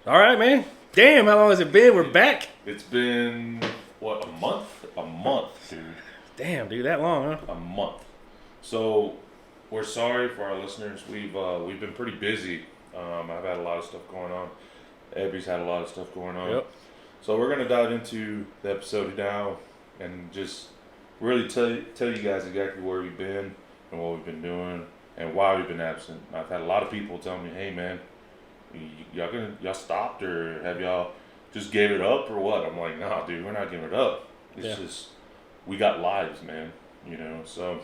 All right, man. Damn, how long has it been? We're back. It's been what, a month? A month, dude. Damn, dude, that long, huh? A month. So we're sorry for our listeners. We've been pretty busy. I've had a lot of stuff going on. Abby's had a lot of stuff going on. Yep. So we're gonna dive into the episode now and just really tell you guys exactly where we've been and what we've been doing and why we've been absent. I've had a lot of people tell me, "Hey, man, y'all stopped or have y'all just gave it up or what?" I'm like, "Nah, dude, we're not giving it up. It's just we got lives, man. You know, so."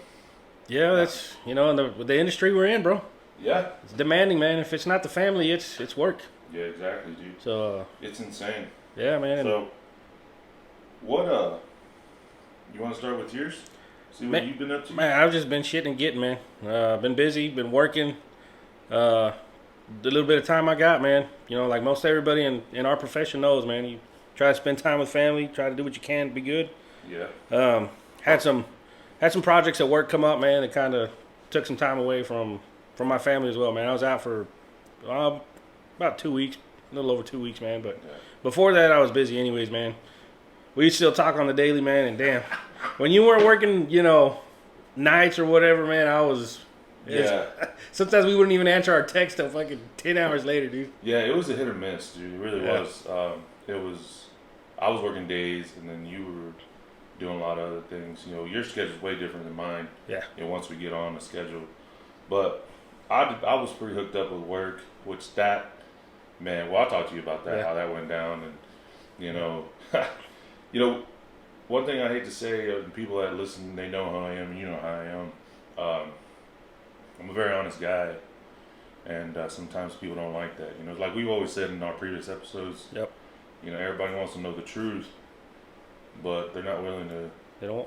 Yeah, that's in the industry we're in, bro. Yeah. It's demanding, man. If it's not the family, it's work. Yeah, exactly, dude. So it's insane. Yeah, man. So what you want to start with yours? See what you've been up to? Man, I've just been shitting and getting, man. Been busy, been working. The little bit of time I got, man. Like most everybody in our profession knows, man. You try to spend time with family, try to do what you can to be good. Yeah. Had some projects at work come up, man. It kind of took some time away from my family as well, man. I was out for about 2 weeks, a little over 2 weeks, man. But before that, I was busy anyways, man. We still talk on the daily, man. And damn, when you weren't working, nights or whatever, man, I was. Yeah. Sometimes we wouldn't even answer our text till fucking 10 hours later, dude. Yeah, it was a hit or miss, dude. It really was. I was working days, and then you were doing a lot of other things. Your schedule's way different than mine. Yeah. Once we get on the schedule, but I was pretty hooked up with work, which man. Well, I'll talk to you about that, how that went down, and one thing I hate to say, people that listen, they know how I am. You know how I am. I'm a very honest guy, and sometimes people don't like that. Like we've always said in our previous episodes. Yep. Everybody wants to know the truth, but they're not willing to.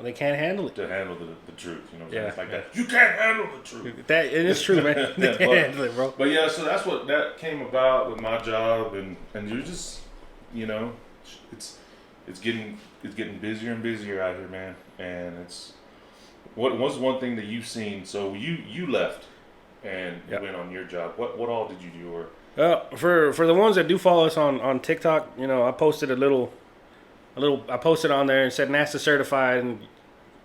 They can't handle it. To handle the truth. It's like that. You can't handle the truth. It is true, man. They can't handle it, bro. But yeah, so that's what that came about with my job, and you're just, it's getting busier and busier out here, man. And it's what was one thing that you've seen. So you left and you went on your job. What all did you do? Or for the ones that do follow us on TikTok, I posted I posted on there and said NASA certified, and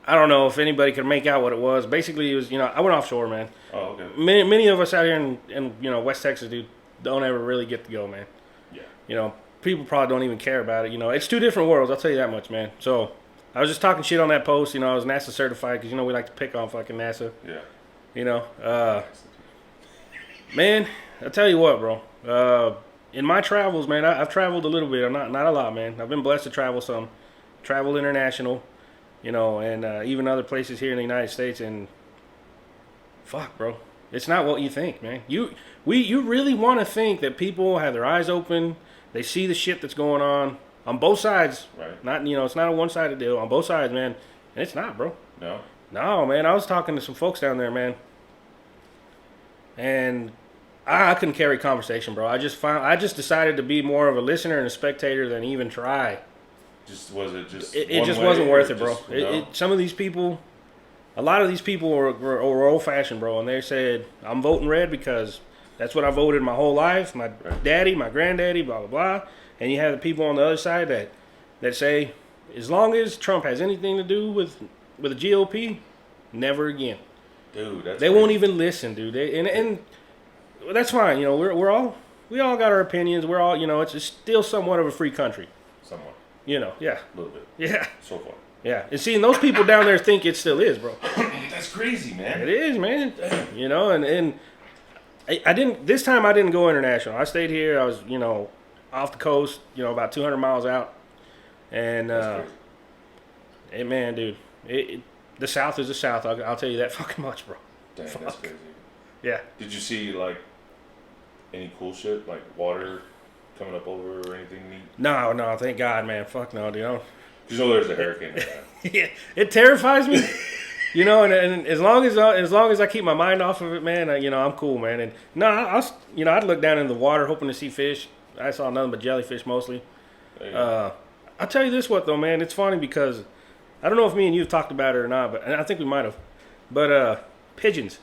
I don't know if anybody could make out what it was. Basically, it was, I went offshore, man. Oh, okay. Many of us out here in West Texas, dude, don't ever really get to go, man. Yeah. People probably don't even care about it. It's two different worlds, I'll tell you that much, man. So I was just talking shit on that post. I was NASA certified because, we like to pick on fucking NASA. Yeah. Man, I'll tell you what, bro. In my travels, man, I've traveled a little bit. I'm not a lot, man. I've been blessed to travel some. Travel international, and even other places here in the United States. And fuck, bro. It's not what you think, man. You really want to think that people have their eyes open. They see the shit that's going on both sides. Right. Not, it's not a one-sided deal. On both sides, man. And it's not, bro. No, man. I was talking to some folks down there, man. And I couldn't carry conversation, bro. I just decided to be more of a listener and a spectator than even try. It just wasn't worth it, bro. Some of these people, a lot of these people were old-fashioned, bro, and they said, I'm voting red because that's what I voted my whole life. My daddy, my granddaddy, blah, blah, blah. And you have the people on the other side that say, as long as Trump has anything to do with the GOP, never again. Dude, they won't even listen, dude. And that's fine. We all got our opinions. We're all, it's still somewhat of a free country. Somewhat. Yeah. A little bit. Yeah. So far. Yeah. And seeing those people down there think it still is, bro. That's crazy, man. It is, man. And I didn't, this time I didn't go international. I stayed here. I was, off the coast, about 200 miles out. And, hey, man, dude, the South is the South. I'll tell you that fucking much, bro. Damn, that's crazy. Yeah. Did you see, like, any cool shit? Like water coming up over or anything neat? No, thank God, man. Fuck no, dude. You know there's a hurricane right now. Yeah, it terrifies me. And as long as I keep my mind off of it, man, I'm cool, man. And no, I'd look down in the water hoping to see fish. I saw nothing but jellyfish mostly. I'll tell you this, what though, man, it's funny because I don't know if me and you have talked about it or not, and I think we might have. But pigeons.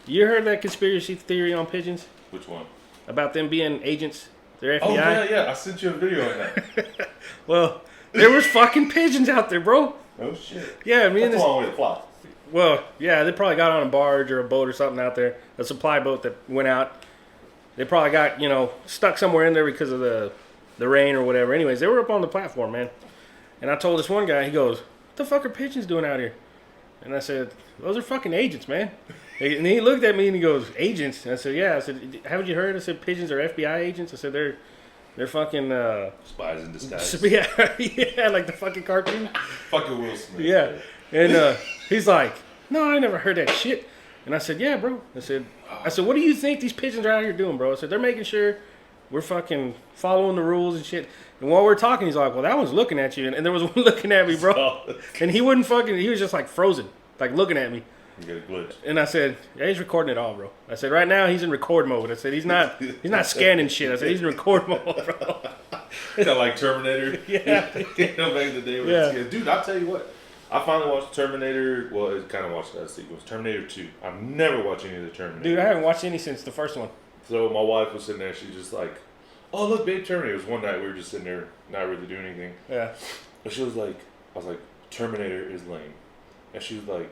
You heard that conspiracy theory on pigeons? Which one? About them being agents They're FBI. Oh yeah. I sent you a video on that. Well, there was fucking pigeons out there, bro. Oh shit. Yeah, me and That's this. a long way to fly. Well, yeah, they probably got on a barge or a boat or something out there, a supply boat that went out. They probably got, stuck somewhere in there because of the rain or whatever. Anyways, they were up on the platform, man. And I told this one guy, he goes, "What the fuck are pigeons doing out here?" And I said, "Those are fucking agents, man." And he looked at me and he goes, "Agents?" And I said, "Yeah." I said, "Haven't you heard?" I said, "Pigeons are FBI agents." I said, they're fucking Spies in disguise. Yeah, yeah, like the fucking cartoon. Fucking Will Smith. Yeah. And he's like, "No, I never heard that shit." And I said, "Yeah, bro." I said, "What do you think these pigeons are out here doing, bro?" I said, "They're making sure we're fucking following the rules and shit." And while we're talking, he's like, "Well, that one's looking at you." And there was one looking at me, bro. And he wouldn't he was just like frozen, like looking at me. You got a glitch. And I said, "Yeah, he's recording it all, bro." I said, "Right now he's in record mode." I said, "He's not scanning shit." I said, "He's in record mode, bro." Kind of like Terminator. Yeah. Back in the day when Yeah. dude, I'll tell you what. I finally watched Terminator. Well, it kind of watched that sequence. Terminator 2. I've never watched any of the Terminator. Dude, I haven't watched any since the first one. So my wife was sitting there. She's just like, "Oh, look, babe, Terminator." It was one night we were just sitting there, not really doing anything. Yeah. But she was like, I was like, "Terminator is lame," and she was like,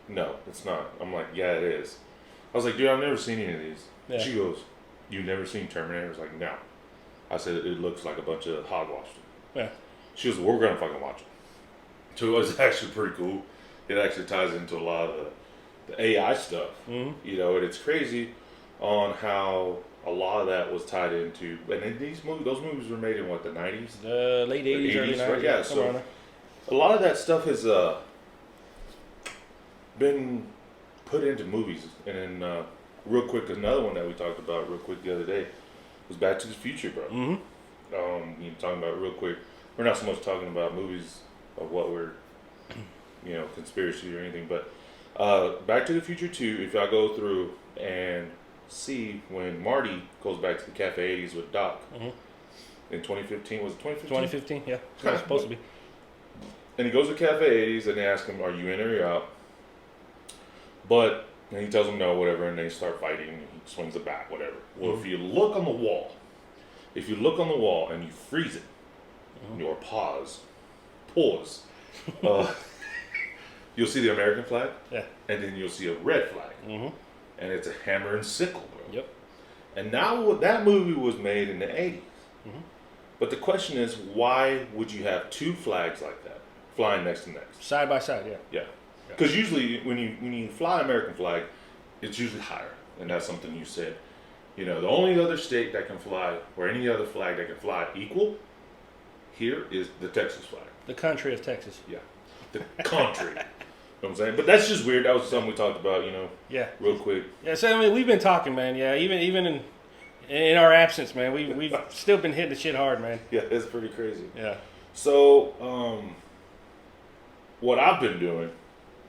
"No, it's not." I'm like, "Yeah, it is." I was like, "Dude, I've never seen any of these." Yeah. She goes, "You've never seen Terminator?" I was like, "No." I said, "It looks like a bunch of hogwash." Yeah. She goes, "We're gonna fucking watch it." So it was actually pretty cool. It actually ties into a lot of the AI stuff, and it's crazy on how a lot of that was tied into. And then those movies were made in what, the 90s, Late 80s, early 90s. right? Yeah. So a lot of that stuff has been put into movies. And then real quick, another one that we talked about real quick the other day was Back to the Future, bro. Talking about real quick. We're not so much talking about movies of what we're, conspiracy or anything, but Back to the Future 2, if y'all go through and see when Marty goes back to the Cafe 80s with Doc in 2015, was it 2015? 2015, yeah. It was supposed to be. And he goes to Cafe 80s and they ask him, "Are you in or out?" And he tells them no, whatever, and they start fighting, and he swings the bat, whatever. Well, if you look on the wall and you freeze it, or pause, you'll see the American flag, and then you'll see a red flag, and it's a hammer and sickle, bro. Yep. And now that movie was made in the 80s, but the question is, why would you have two flags like that flying next to next? Side by side, yeah. Yeah. Because usually when you fly American flag, it's usually higher, and that's something you said. The only other state that can fly, or any other flag that can fly equal, here is the Texas flag. The country of Texas. Yeah, the country. You know what I'm saying? But that's just weird. That was something we talked about, Yeah. real quick. Yeah, so we've been talking, man. Yeah, even in our absence, man, we've still been hitting the shit hard, man. Yeah, it's pretty crazy. Yeah. So, what I've been doing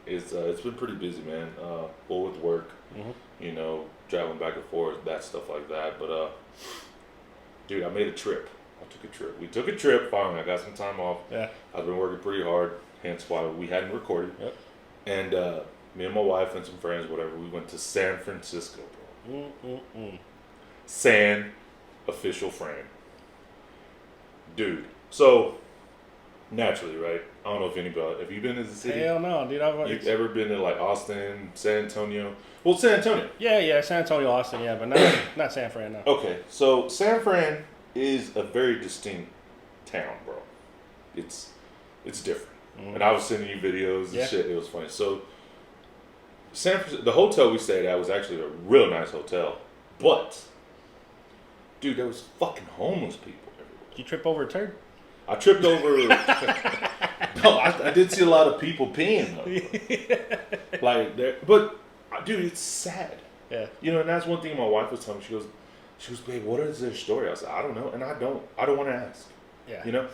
is it's been pretty busy, man. With work, traveling back and forth, that stuff like that. But dude, I made a trip. We took a trip. Finally, I got some time off. Yeah. I've been working pretty hard, hence why we hadn't recorded. Yep. And me and my wife and some friends, whatever, we went to San Francisco, bro. San official frame, dude. So naturally, right? I don't know if anybody, have you been to the city? Hell no, dude. You've ever been to like Austin, San Antonio? Well, San Antonio. Yeah, San Antonio, Austin, yeah, but not San Fran, no. Okay, so San Fran is a very distinct town, bro. It's different. And I was sending you videos and shit. It was funny. So San Francisco, the hotel we stayed at was actually a real nice hotel, but dude, there was fucking homeless people everywhere. Did you trip over a turd? I tripped over. No, I did see a lot of people peeing though. Like, but dude, it's sad. Yeah. And that's one thing my wife was telling me. She goes, "Babe, what is their story?" I said, "I don't know, and I don't want to ask." Yeah. Yeah.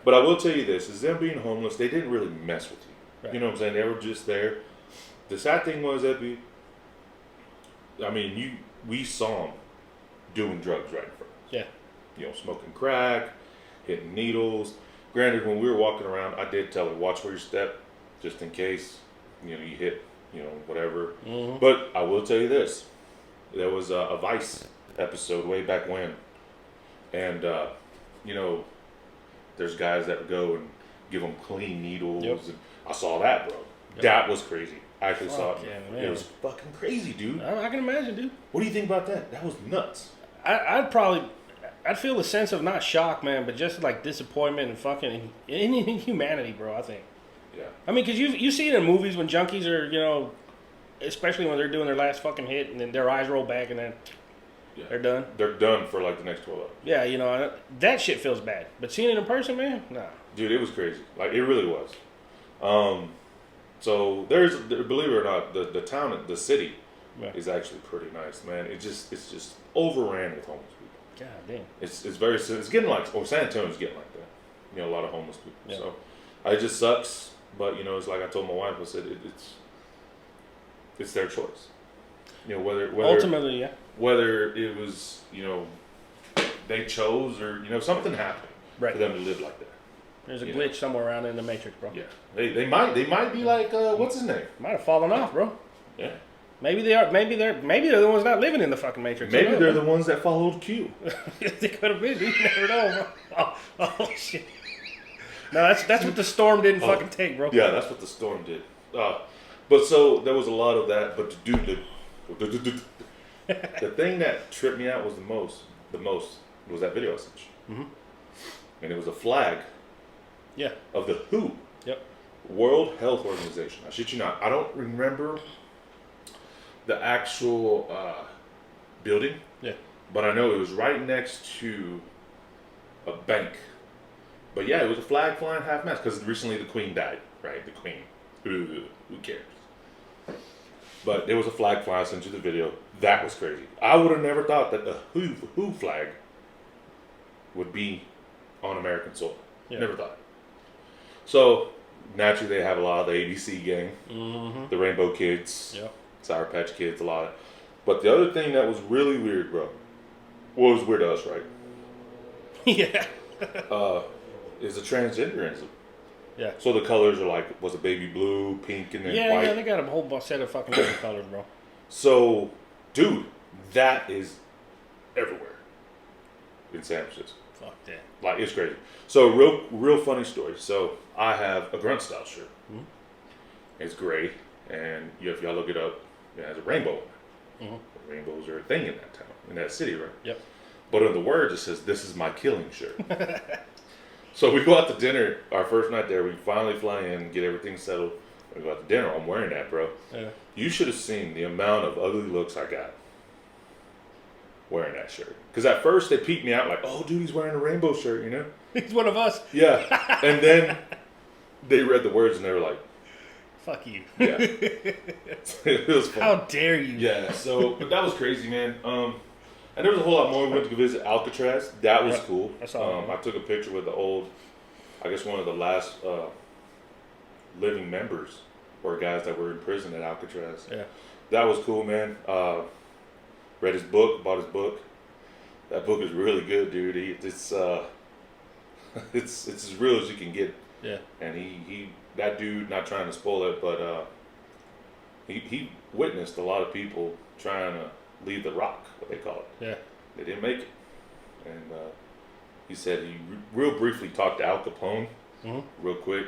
But I will tell you this: is them being homeless, they didn't really mess with you. Right. You know what I'm saying? They were just there. The sad thing was that we saw them doing drugs right in front of us. Yeah. Smoking crack, hitting needles. Granted, when we were walking around, I did tell her, watch where you step, just in case, you hit, whatever. But I will tell you this. There was a Vice episode way back when And you know, there's guys that go and give them clean needles. Yep. And I saw that, bro. Yep. That was crazy. I actually Fuck saw it. yeah, It man. was fucking crazy, dude. I can imagine, dude. What do you think about that? That was nuts. I'd feel a sense of not shock, man, but just like disappointment and fucking inhumanity, bro. I think. Yeah. I mean, because you see it in movies when junkies are, you know, especially when they're doing their last fucking hit and then their eyes roll back and then Yeah. they're done. They're done for like the next 12 hours. Yeah, you know, that shit feels bad. But seeing it in person, man, nah. Dude, it was crazy. Like, it really was. So believe it or not, the town, the city Yeah. is actually pretty nice, man. It's just overran with homeless people. God damn. It's getting like, San Antonio's getting like that. You know, a lot of homeless people. Yeah. So it just sucks. But, you know, it's like I told my wife, I said, it's their choice. You know, whether Ultimately, yeah. whether it was, you know, they chose or, you know, something happened Right. for them to live like that. There's a You glitch somewhere around in the Matrix, bro. Yeah. They might be like, what's his name? Might have fallen off, bro. Yeah. Maybe they are. Maybe they're the ones not living in the fucking Matrix. Maybe Who they're knows, the ones that followed Q. they could have been. You never know, bro. Oh shit. No, that's what the storm didn't fucking take, bro. Yeah, that's what the storm did. But so there was a lot of that. But the thing that tripped me out was the most was that video I sent you. Mhm. And it was a flag Yeah. of the WHO, Yep. World Health Organization. I shit you not. I don't remember the actual building. Yeah. But I know it was right next to a bank. But yeah, it was a flag flying half mast because recently the Queen died, right? The Queen. Who cares? But there was a flag flying. I sent you the video. That was crazy. I would have never thought that the WHO flag would be on American soil. Yeah. Never thought. So naturally, they have a lot of the ABC gang, Mm-hmm. the Rainbow Kids, Yep. Sour Patch Kids, a lot. But the other thing that was really weird, bro, well, it was weird to us, right? Yeah. Is the transgenderism. Yeah. So the colors are like, was it baby blue, pink, and then Yeah, white? yeah, they got a whole set of fucking different colors, bro. So, dude, that is everywhere in San Francisco. Fuck that. Like, it's crazy. So, real funny story. So, I have a grunt style shirt. Mhm. It's gray, and if y'all look it up, it has a rainbow. Mhm. Rainbows are a thing in that town, in that city, right? Yep. But in the words, it says, "This is my killing shirt." So we go out to dinner. Our first night there, we finally fly in, get everything settled. We go out to dinner. I'm wearing that, bro. Yeah. You should have seen the amount of ugly looks I got wearing that shirt. Because at first they peeked me out like, "Oh, dude, he's wearing a rainbow shirt," you know? He's one of us. Yeah. And then they read the words and they were like, Fuck you. "Yeah." It was fun. How dare you? Yeah. So, but that was crazy, man. And there was a whole lot more. We went to visit Alcatraz. That was Yeah, cool. I saw that. I took a picture with the old, I guess one of the last living members or guys that were in prison at Alcatraz. Yeah. That was cool, man. Read his book, bought his book. That book is really good, dude. It's as real as you can get. Yeah. And he that dude, not trying to spoil it, but he witnessed a lot of people trying to leave the rock, what they call it. Yeah. They didn't make it. And he said he real briefly talked to Al Capone Mm-hmm. real quick.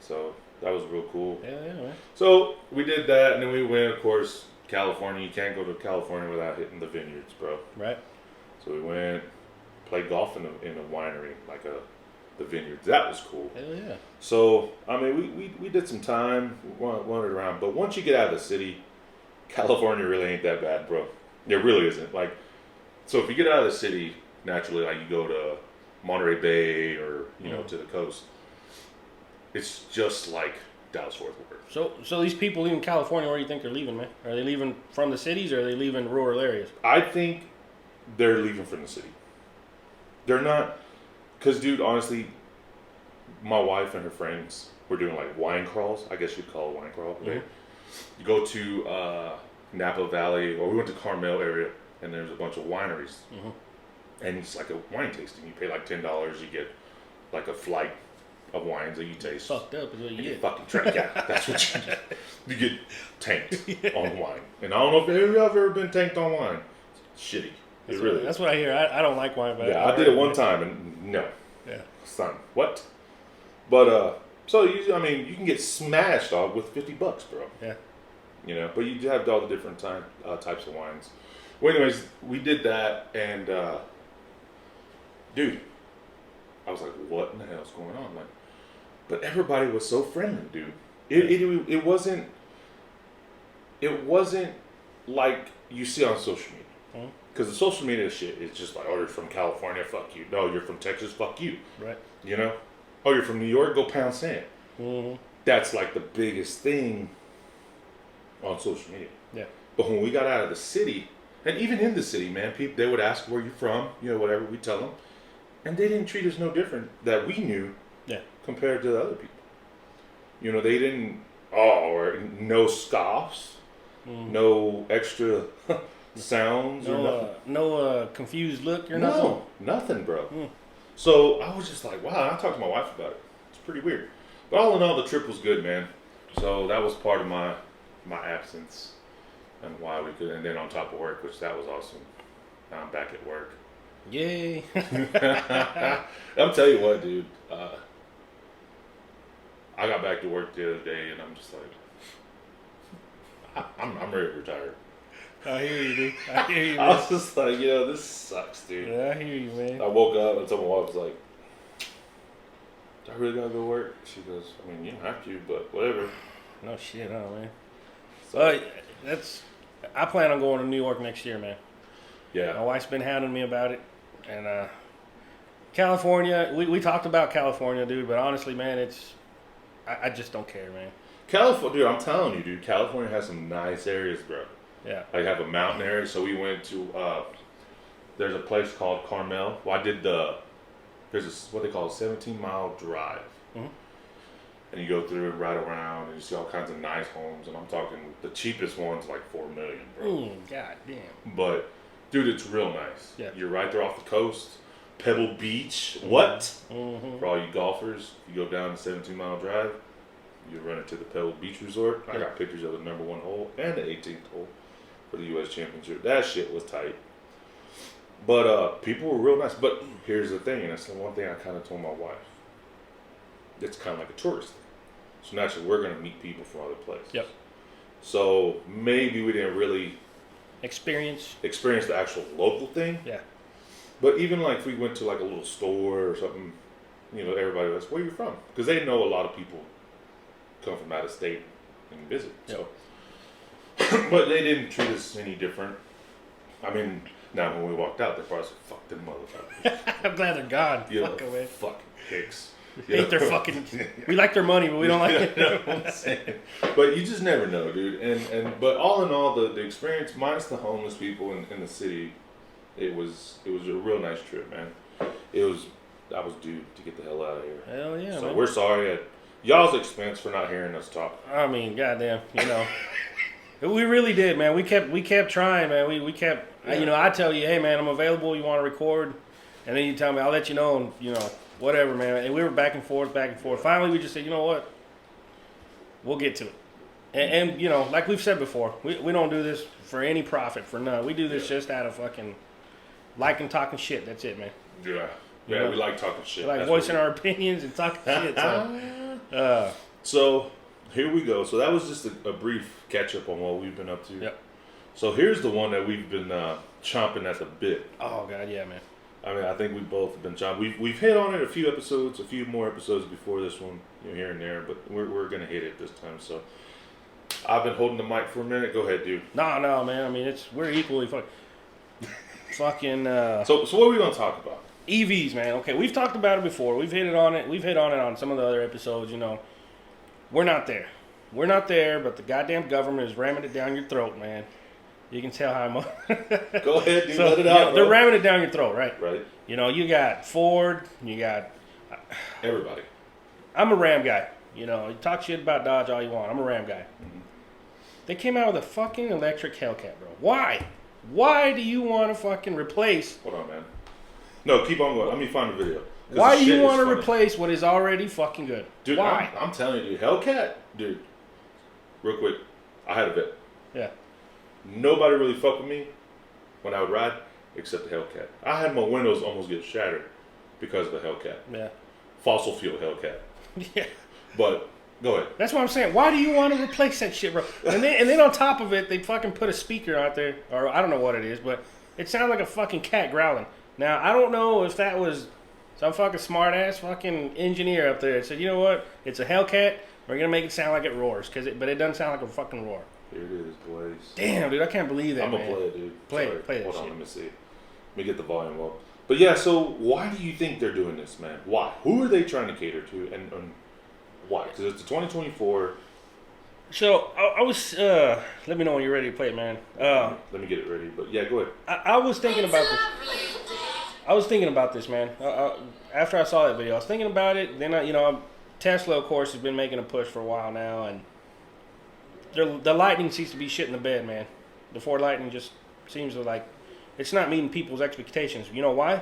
So that was real cool. Yeah, man. So we did that, and then we went, of course, California. You can't go to California without hitting the vineyards, bro. Right. So we went, played golf in a winery, like the vineyards. That was cool. Hell yeah. So, I mean, we did some time, wandered around. But once you get out of the city, California really ain't that bad, bro. It really isn't. Like, so if you get out of the city, naturally, like you go to Monterey Bay or, you know, to the coast, it's just like Dallas-Fort Worth. So these people leaving California, where do you think they're leaving, man? Are they leaving from the cities or are they leaving rural areas? I think they're leaving from the city. They're not, because, dude, honestly, my wife and her friends were doing like wine crawls. I guess you'd call it wine crawl. Right? Mm-hmm. You go to Napa Valley, or we went to Carmel area, and there's a bunch of wineries. Mm-hmm. And it's like a wine tasting. You pay like $10, you get like a flight of wines that you taste. Fucked up is what you And you get. fucking drink. Yeah, that's what you get. You get tanked on wine. And I don't know if you've ever been tanked on wine. It's shitty. That's It really is. That's what I hear. I don't like wine, but Yeah, I did it one time and no. Yeah. Son, what? But so I mean, you can get smashed off with $50, bro. Yeah. You know, but you do have all the different types of wines. Well, anyways, we did that, and dude, I was like, what in the hell's going on? Like, but everybody was so friendly, dude. It wasn't like you see on social media. Because the social media shit is just like, oh, you're from California, fuck you. No, you're from Texas, fuck you. Right. You know? Oh, you're from New York, go pound sand. Mm-hmm. That's like the biggest thing on social media. Yeah. But when we got out of the city, and even in the city, man, people, they would ask where you're from, you know, whatever, we tell them. And they didn't treat us no different that we knew compared to the other people. You know, they didn't, or no scoffs, no extra sounds or nothing. No confused look or nothing? No, nothing, bro. So I was just like, wow, and I talked to my wife about it. It's pretty weird. But all in all, the trip was good, man. So that was part of my absence and why we could, and then on top of work, which that was awesome. Now I'm back at work. Yay. I'm telling you what, dude. I got back to work the other day, and I'm just like, I'm ready to retire. I hear you, dude. I hear you, I man. was just like, this sucks, dude. Yeah, I hear you, man. I woke up and told my wife, I was like, do I really gotta go work? She goes, I mean, you don't have to, but whatever. No shit, man. So, I plan on going to New York next year, man. yeah. My wife's been hounding me about it, and California. We talked about California, dude, but honestly, man, I just don't care, man. California, dude, I'm telling you, dude, California has some nice areas, bro. Yeah. Like have a mountain area, so we went to, there's a place called Carmel. Well, I did there's what they call a 17-mile drive. Mm-hmm. And you go through and ride around, and you see all kinds of nice homes. And I'm talking, the cheapest one's like $4 million, bro. God damn. But, dude, it's real nice. Yeah. You're right there off the coast. Pebble Beach. What? Mm-hmm. For all you golfers, you go down the 17-mile drive, you run into the Pebble Beach Resort. I got pictures of the number 1 hole and the 18th hole for the U.S. Championship. That shit was tight. But people were real nice. But here's the thing, and that's the one thing I kind of told my wife. It's kind of like a tourist thing. So naturally, we're going to meet people from other places. Yep. So maybe we didn't really experience the actual local thing. Yeah. But even like if we went to like a little store or something, you know, everybody was, where are you from? Because they know a lot of people come from out of state and visit. Yep. So, but they didn't treat us any different. I mean, now when we walked out, they probably said, "Fuck them motherfuckers." I'm glad they're gone. You know, Fuck away. fucking dicks. Hate their fucking. We like their money, but we don't like it. You know what I'm saying? But you just never know, dude. And but all in all, the experience minus the homeless people in the city, it was a real nice trip, man. I was due to get the hell out of here. Hell yeah, So man. we're sorry at y'all's expense for not hearing us talk. I mean, goddamn, you know. We really did, man. We kept trying, man. We kept, Yeah. I tell you, hey, man, I'm available. You want to record? And then you tell me, I'll let you know, and, whatever, man. And we were back and forth. Finally, we just said, you know what? We'll get to it. And like we've said before, we don't do this for any profit, for none. We do this just out of fucking liking talking shit. That's it, man. Yeah. Yeah, we like talking shit. We like voicing our opinions and talking shit. So. So, here we go. So that was just a brief catch up on what we've been up to. Yep. So here's the one that we've been chomping at the bit. Oh, God, yeah, man. I mean, I think we both have been chomping. We've hit on it a few more episodes before this one, here and there, but we're going to hit it this time. So I've been holding the mic for a minute. Go ahead, dude. No, man. I mean, we're equally fucking. So what are we going to talk about? EVs, man. Okay, we've talked about it before. We've hit on it on some of the other episodes. We're not there. We're not there, but the goddamn government is ramming it down your throat, man. You can tell how I'm. Go ahead, dude. Let it out, bro. They're ramming it down your throat, right? Right. You got Ford. You got everybody. I'm a Ram guy. You talk shit about Dodge all you want. I'm a Ram guy. Mm-hmm. They came out with a fucking electric Hellcat, bro. Why? Why do you want to fucking replace? Hold on, man. No, keep on going. Let me find the video. Why do you want to replace what is already fucking good? Dude, why? I'm telling you, dude. Hellcat, dude. Real quick, I had a bit. Yeah. Nobody really fucked with me when I would ride. except the Hellcat. I had my windows almost get shattered because of the Hellcat. Yeah. Fossil fuel Hellcat. Yeah. But go ahead. That's what I'm saying. Why do you want to replace that shit, bro? And then on top of it, they fucking put a speaker out there, or I don't know what it is, but it sounds like a fucking cat growling. Now, I don't know if that was some fucking smart ass fucking engineer up there that said, you know what? It's a Hellcat. We're gonna make it sound like it roars, but it doesn't sound like a fucking roar. Here it is, boys. Damn, dude, I can't believe that. I'm gonna man. play it, dude. Play Sorry. it, play that Hold on, shit. let me see. Let me get the volume up. But yeah, so why do you think they're doing this, man? Why? Who are they trying to cater to, and why? Because it's the 2024. So I was. Let me know when you're ready to play it, man. Let me get it ready. But yeah, go ahead. I was thinking about this. I was thinking about this, man. After I saw that video, I was thinking about it. Then Tesla, of course, has been making a push for a while now, and the Lightning seems to be shit in the bed, man. The Ford Lightning just seems to it's not meeting people's expectations. You know why?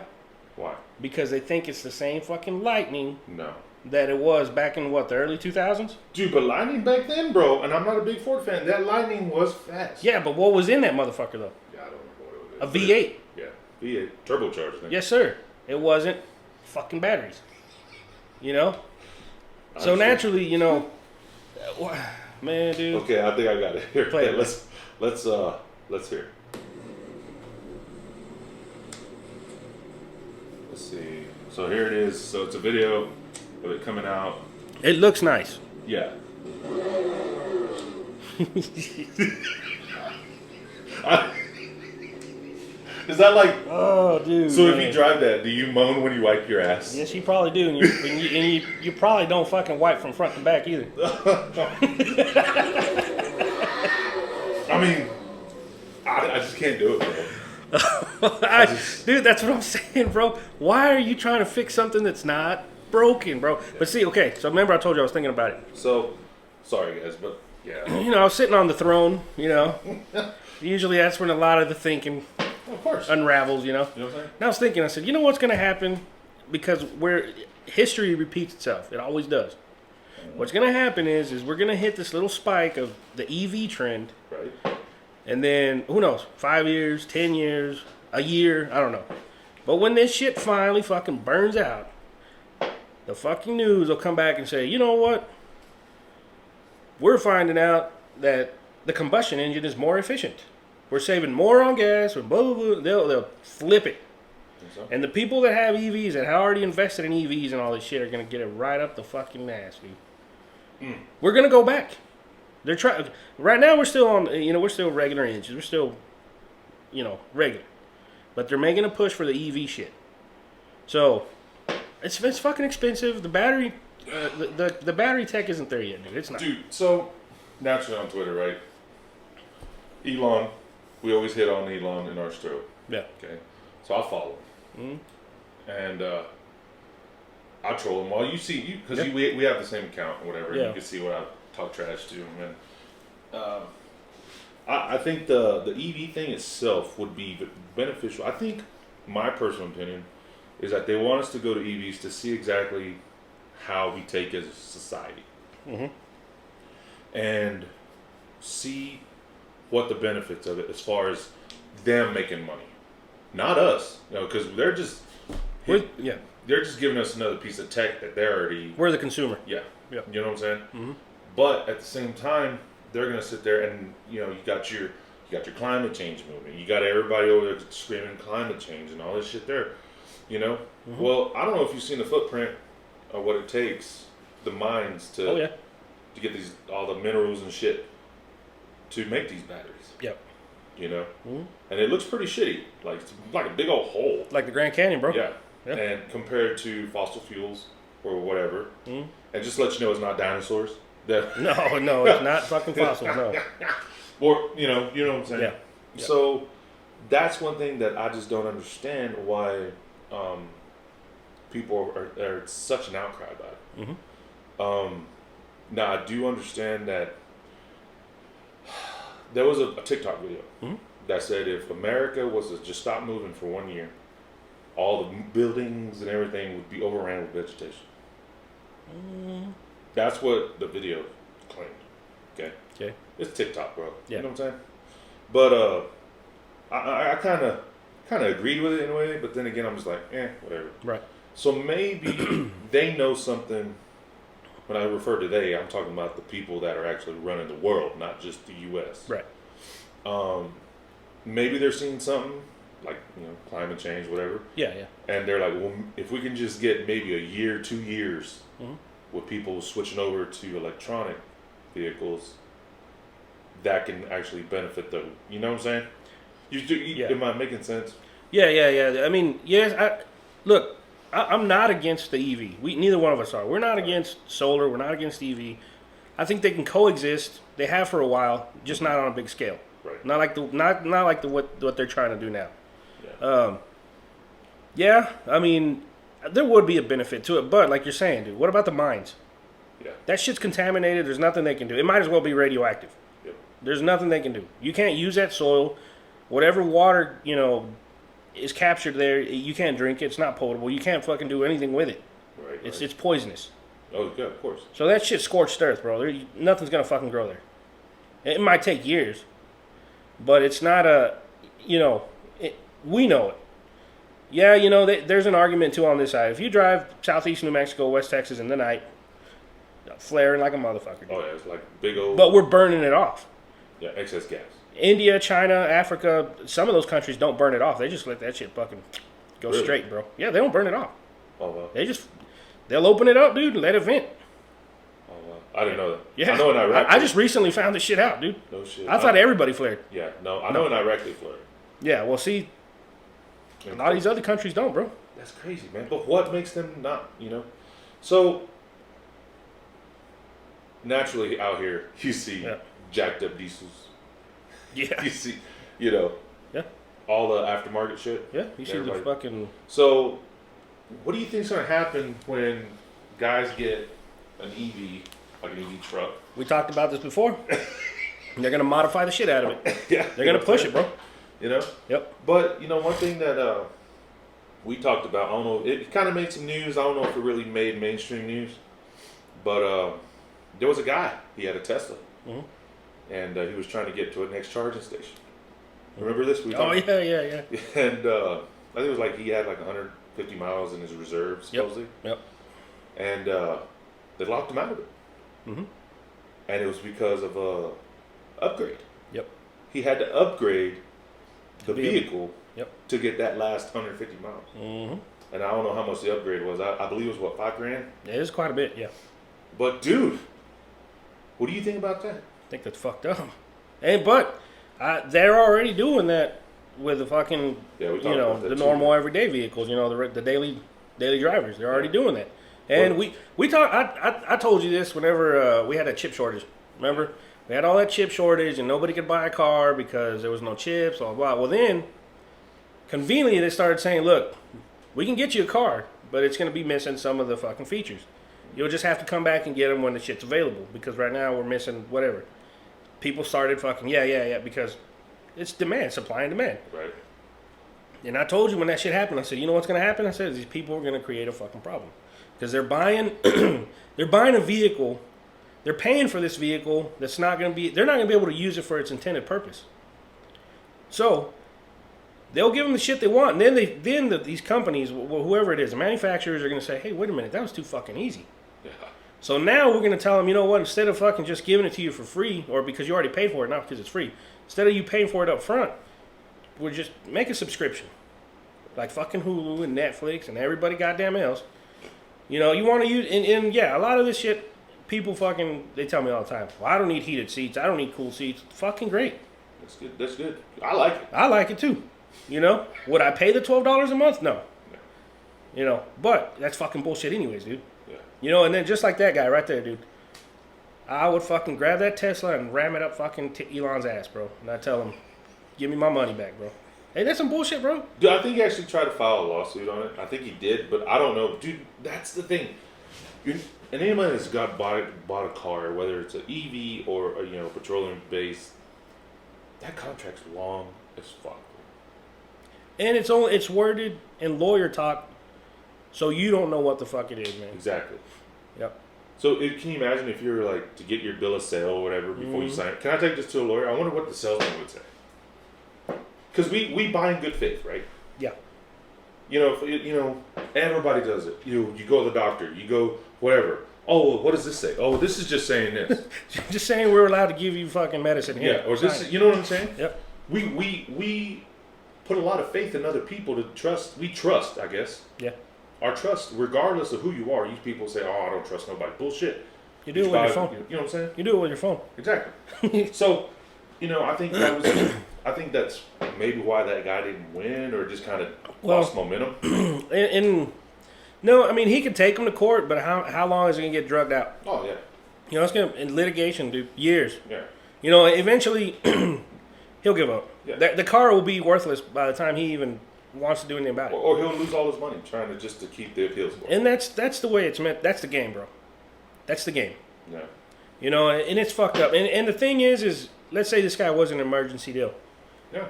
Why? Because they think it's the same fucking Lightning No. that it was back in the early 2000s. Dude, but Lightning back then, bro, and I'm not a big Ford fan. That Lightning was fast. Yeah, but what was in that motherfucker though? Yeah, I don't know what it A was. V8. Yeah, V8 turbocharged thing. Yes, sir. It wasn't fucking batteries. You know. So Understood. naturally, man, dude. Okay, I think I got it. Here, Play it. let's hear. Let's see. So here it is. So it's a video of it coming out. It looks nice. Yeah. Is that like? Oh, dude. So man. if you drive that, do you moan when you wipe your ass? Yes, you probably do, and you probably don't fucking wipe from front to back either. I mean, I just can't do it, bro. Dude, that's what I'm saying, bro. Why are you trying to fix something that's not broken, bro? But see, okay, so remember I told you I was thinking about it. So, sorry guys, but yeah. I was sitting on the throne, Usually that's when a lot of the thinking Of course. unravels, You know what I'm saying? And I was thinking, I said, you know what's going to happen? Because history repeats itself. It always does. What's going to happen is we're going to hit this little spike of the EV trend. Right. And then, who knows, 5 years, 10 years, a year, I don't know. But when this shit finally fucking burns out, the fucking news will come back and say, you know what? We're finding out that the combustion engine is more efficient. We're saving more on gas, blah, blah, blah. They'll flip it. So? And the people that have EVs, that have already invested in EVs and all this shit, are going to get it right up the fucking ass, dude. We're going to go back. They're trying. Right now, we're still on. We're still regular engines. We're still, regular. But they're making a push for the EV shit. So, it's fucking expensive. The battery, the battery tech isn't there yet, dude. It's not. Dude, so naturally on Twitter, right? Elon, we always hit on Elon in our stroke. Yeah. Okay, so I follow him, and I troll him while you see because we have the same account or whatever. Yeah. And you can see what I talk trash to him, and I think the EV thing itself would be beneficial. I think my personal opinion is that they want us to go to EVs to see exactly how we take as a society, and see what the benefits of it as far as them making money, not us. Because they're just they're just giving us another piece of tech that they're already. We're the consumer. Yeah. Yeah. You know what I'm saying? But at the same time, they're gonna sit there and you got your climate change movement. You got everybody over there screaming climate change and all this shit there. Well, I don't know if you've seen the footprint of what it takes, the mines to get all the minerals and shit to make these batteries. Yep. And it looks pretty shitty. Like it's like a big old hole. Like the Grand Canyon, bro. Yeah. Yeah. And compared to fossil fuels or whatever, and just to let you know, it's not dinosaurs. That No, it's not fucking fossils. No. Or you know what I'm saying. Yeah. So that's one thing that I just don't understand why people are such an outcry about it. Now I do understand that there was a TikTok video that said if America was to just stop moving for 1 year, all the buildings and everything would be overran with vegetation. That's what the video claimed. Okay. It's TikTok, bro. Yeah. You know what I'm saying? But I kind of kind of agreed with it in a way, but then again, I'm just like, whatever. Right. So maybe they know something. When I refer to they, I'm talking about the people that are actually running the world, not just the U.S. Right. Maybe they're seeing something like climate change, whatever. Yeah. And they're like, well, if we can just get maybe a year, 2 years, with people switching over to electronic vehicles, that can actually benefit them. You know what I'm saying? Am I making sense? Yeah. I mean, yes. I'm not against the EV. Neither one of us are. We're not against solar. We're not against EV. I think they can coexist. They have for a while, just not on a big scale. Right. Not like what they're trying to do now. Yeah. I mean, there would be a benefit to it, but like you're saying, dude, what about the mines? Yeah. That shit's contaminated. There's nothing they can do. It might as well be radioactive. Yep. There's nothing they can do. You can't use that soil. Whatever water, is captured there, you can't drink it. It's not potable. You can't fucking do anything with it. Right. It's poisonous. Oh, yeah, of course. So that shit's scorched earth, bro. Nothing's gonna fucking grow there. It might take years, but it's not we know it. Yeah, there's an argument too on this side. If you drive southeast New Mexico, West Texas in the night, flaring like a motherfucker. Oh yeah, it's like big old. But we're burning it off. Yeah, excess gas. India, China, Africa, some of those countries don't burn it off. They just let that shit fucking go straight, bro. Yeah, they don't burn it off. Oh wow. They'll open it up, dude, and let it vent. Oh wow. I didn't know that. Yeah. I know in Iraq. I just recently found this shit out, dude. No shit. I thought everybody flared. Yeah, no, I know in Iraq they flared. Yeah, well, see, a lot of these other countries don't, bro. That's crazy, man. But what makes them not, So, naturally out here, you see jacked up diesels. Yeah. You see, Yeah. all the aftermarket shit. Yeah, you see the fucking... So, what do you think's going to happen when guys get an EV, like an EV truck? We talked about this before. They're going to modify the shit out of it. Yeah. They're going to push it, bro. Yep. But, one thing that we talked about, I don't know, it kind of made some news. I don't know if it really made mainstream news. But there was a guy, he had a Tesla. Mm-hmm. And he was trying to get to a next charging station. Remember this? Yeah. And I think it was like he had like 150 miles in his reserve, supposedly. Yep. And they locked him out of it. Mm-hmm. And it was because of upgrade. Yep. He had to upgrade the vehicle to get that last 150 miles. Mm-hmm. And I don't know how much the upgrade was. I believe it was, $5,000? It is quite a bit, yeah. But, dude, what do you think about that? I think that's fucked up. But they're already doing that with the fucking, the normal everyday vehicles. The daily drivers. They're already doing that. And we talked. I told you this whenever we had a chip shortage. Remember, we had all that chip shortage, and nobody could buy a car because there was no chips. Blah blah. Well, then conveniently they started saying, "Look, we can get you a car, but it's going to be missing some of the fucking features. You'll just have to come back and get them when the shit's available because right now we're missing whatever." People started fucking because it's demand, supply and demand. Right. And I told you when that shit happened, I said, you know what's going to happen? I said, these people are going to create a fucking problem because they're buying a vehicle, they're paying for this vehicle they're not going to be able to use it for its intended purpose. So they'll give them the shit they want, and then these companies, whoever it is, the manufacturers are going to say, hey, wait a minute, that was too fucking easy. Yeah. So now we're going to tell them, you know what, instead of fucking just giving it to you for free, or because you already paid for it, not because it's free, instead of you paying for it up front, we're just make a subscription. Like fucking Hulu and Netflix and everybody goddamn else. You want to use, and a lot of this shit, people fucking, they tell me all the time, well, I don't need heated seats, I don't need cool seats. Fucking great. That's good. I like it. I like it too. Would I pay the $12 a month? No. But that's fucking bullshit anyways, dude. And then just like that guy right there, dude, I would fucking grab that Tesla and ram it up fucking Elon's ass, bro. And I'd tell him, give me my money back, bro. Hey, that's some bullshit, bro. Dude, I think he actually tried to file a lawsuit on it. I think he did, but I don't know. Dude, that's the thing. And anybody that's bought a car, whether it's an EV or a petroleum-based, that contract's long as fuck. And it's worded in lawyer talk, so you don't know what the fuck it is, man. Exactly. Yep. So can you imagine if you're like to get your bill of sale or whatever before you sign it? Can I take this to a lawyer? I wonder what the salesman would say. because we buy in good faith, right? Yeah. Everybody does it. You go to the doctor, you go whatever. Oh, what does this say? Oh, this is just saying this. Just saying we're allowed to give you fucking medicine here. Yeah, or this, you know what I'm saying? Yep. We put a lot of faith in other people to trust. We trust, I guess. Yeah. Our trust, regardless of who you are, you people say, "Oh, I don't trust nobody." Bullshit. You do it with your phone. You know what I'm saying? You do it with your phone. Exactly. So, I think I think that's maybe why that guy didn't win, or just kind of lost momentum. And no, I mean he could take him to court, but how long is he gonna get drugged out? Oh yeah. It's gonna in litigation, dude, years. Yeah. Eventually he'll give up. Yeah. The car will be worthless by the time he even wants to do anything about it. Or he'll lose all his money trying to keep the appeals going. And that's the way it's meant. That's the game, bro. That's the game. Yeah. And it's fucked up. And the thing is let's say this guy was an emergency deal. Yeah.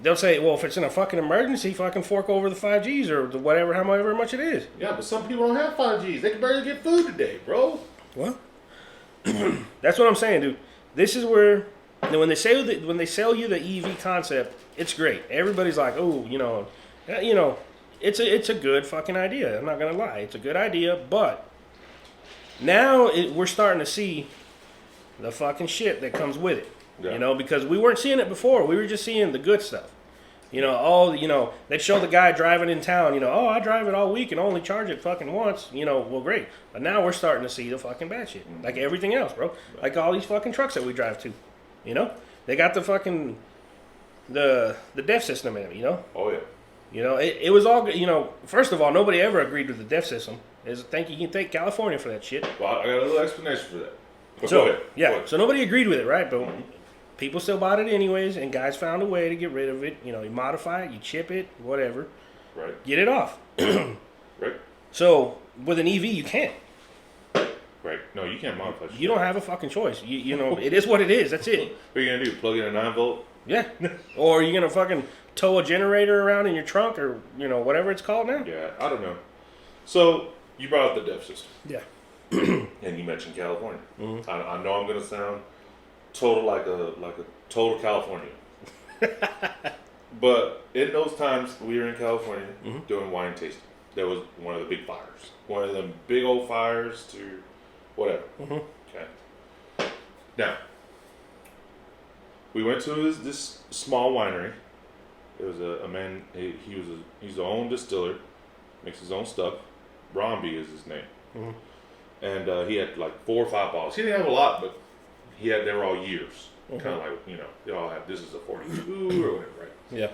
They'll say, well, if it's in a fucking emergency, fucking fork over the 5Gs or the whatever, however much it is. Yeah, but some people don't have 5Gs. They can barely get food today, bro. What? That's what I'm saying, dude. This is where when they sell you the EV concept, it's great. Everybody's like, oh, it's a good fucking idea. I'm not gonna lie, it's a good idea, but now we're starting to see the fucking shit that comes with it. Yeah. Because we weren't seeing it before. We were just seeing the good stuff. They'd show the guy driving in town, I drive it all week and only charge it fucking once, well, great. But now we're starting to see the fucking bad shit. Like everything else, bro. Like all these fucking trucks that we drive to, They got the fucking, the DEF system in them, Oh, yeah. It was all good, first of all, nobody ever agreed with the DEF system. You can thank California for that shit. Well, I got a little explanation for that. But So, go ahead. yeah, Go ahead. so nobody agreed with it, right? But people still bought it anyways, and guys found a way to get rid of it. You modify it, you chip it, whatever. Right. Get it off. Right. So, with an EV, you can't. Right. No, you can't modify shit. You don't have a fucking choice. It is what it is. That's it. What are you going to do? Plug in a 9-volt? Yeah. Or you're going to fucking tow a generator around in your trunk or, whatever it's called now. Yeah, I don't know. So, you brought up the DEF system. Yeah. And you mentioned California. Mm-hmm. I know I'm going to sound like a total Californian. But in those times we were in California doing wine tasting, there was one of the big fires. One of them big old fires to whatever. Mm-hmm. Okay. Now, we went to this small winery. It was a man, he's the own distiller, makes his own stuff. Bromby is his name. Mm-hmm. And he had like 4 or 5 bottles. He didn't have a lot, but they were all years. Mm-hmm. Kind of like, they all had, this is a 42 or whatever, right? Yeah.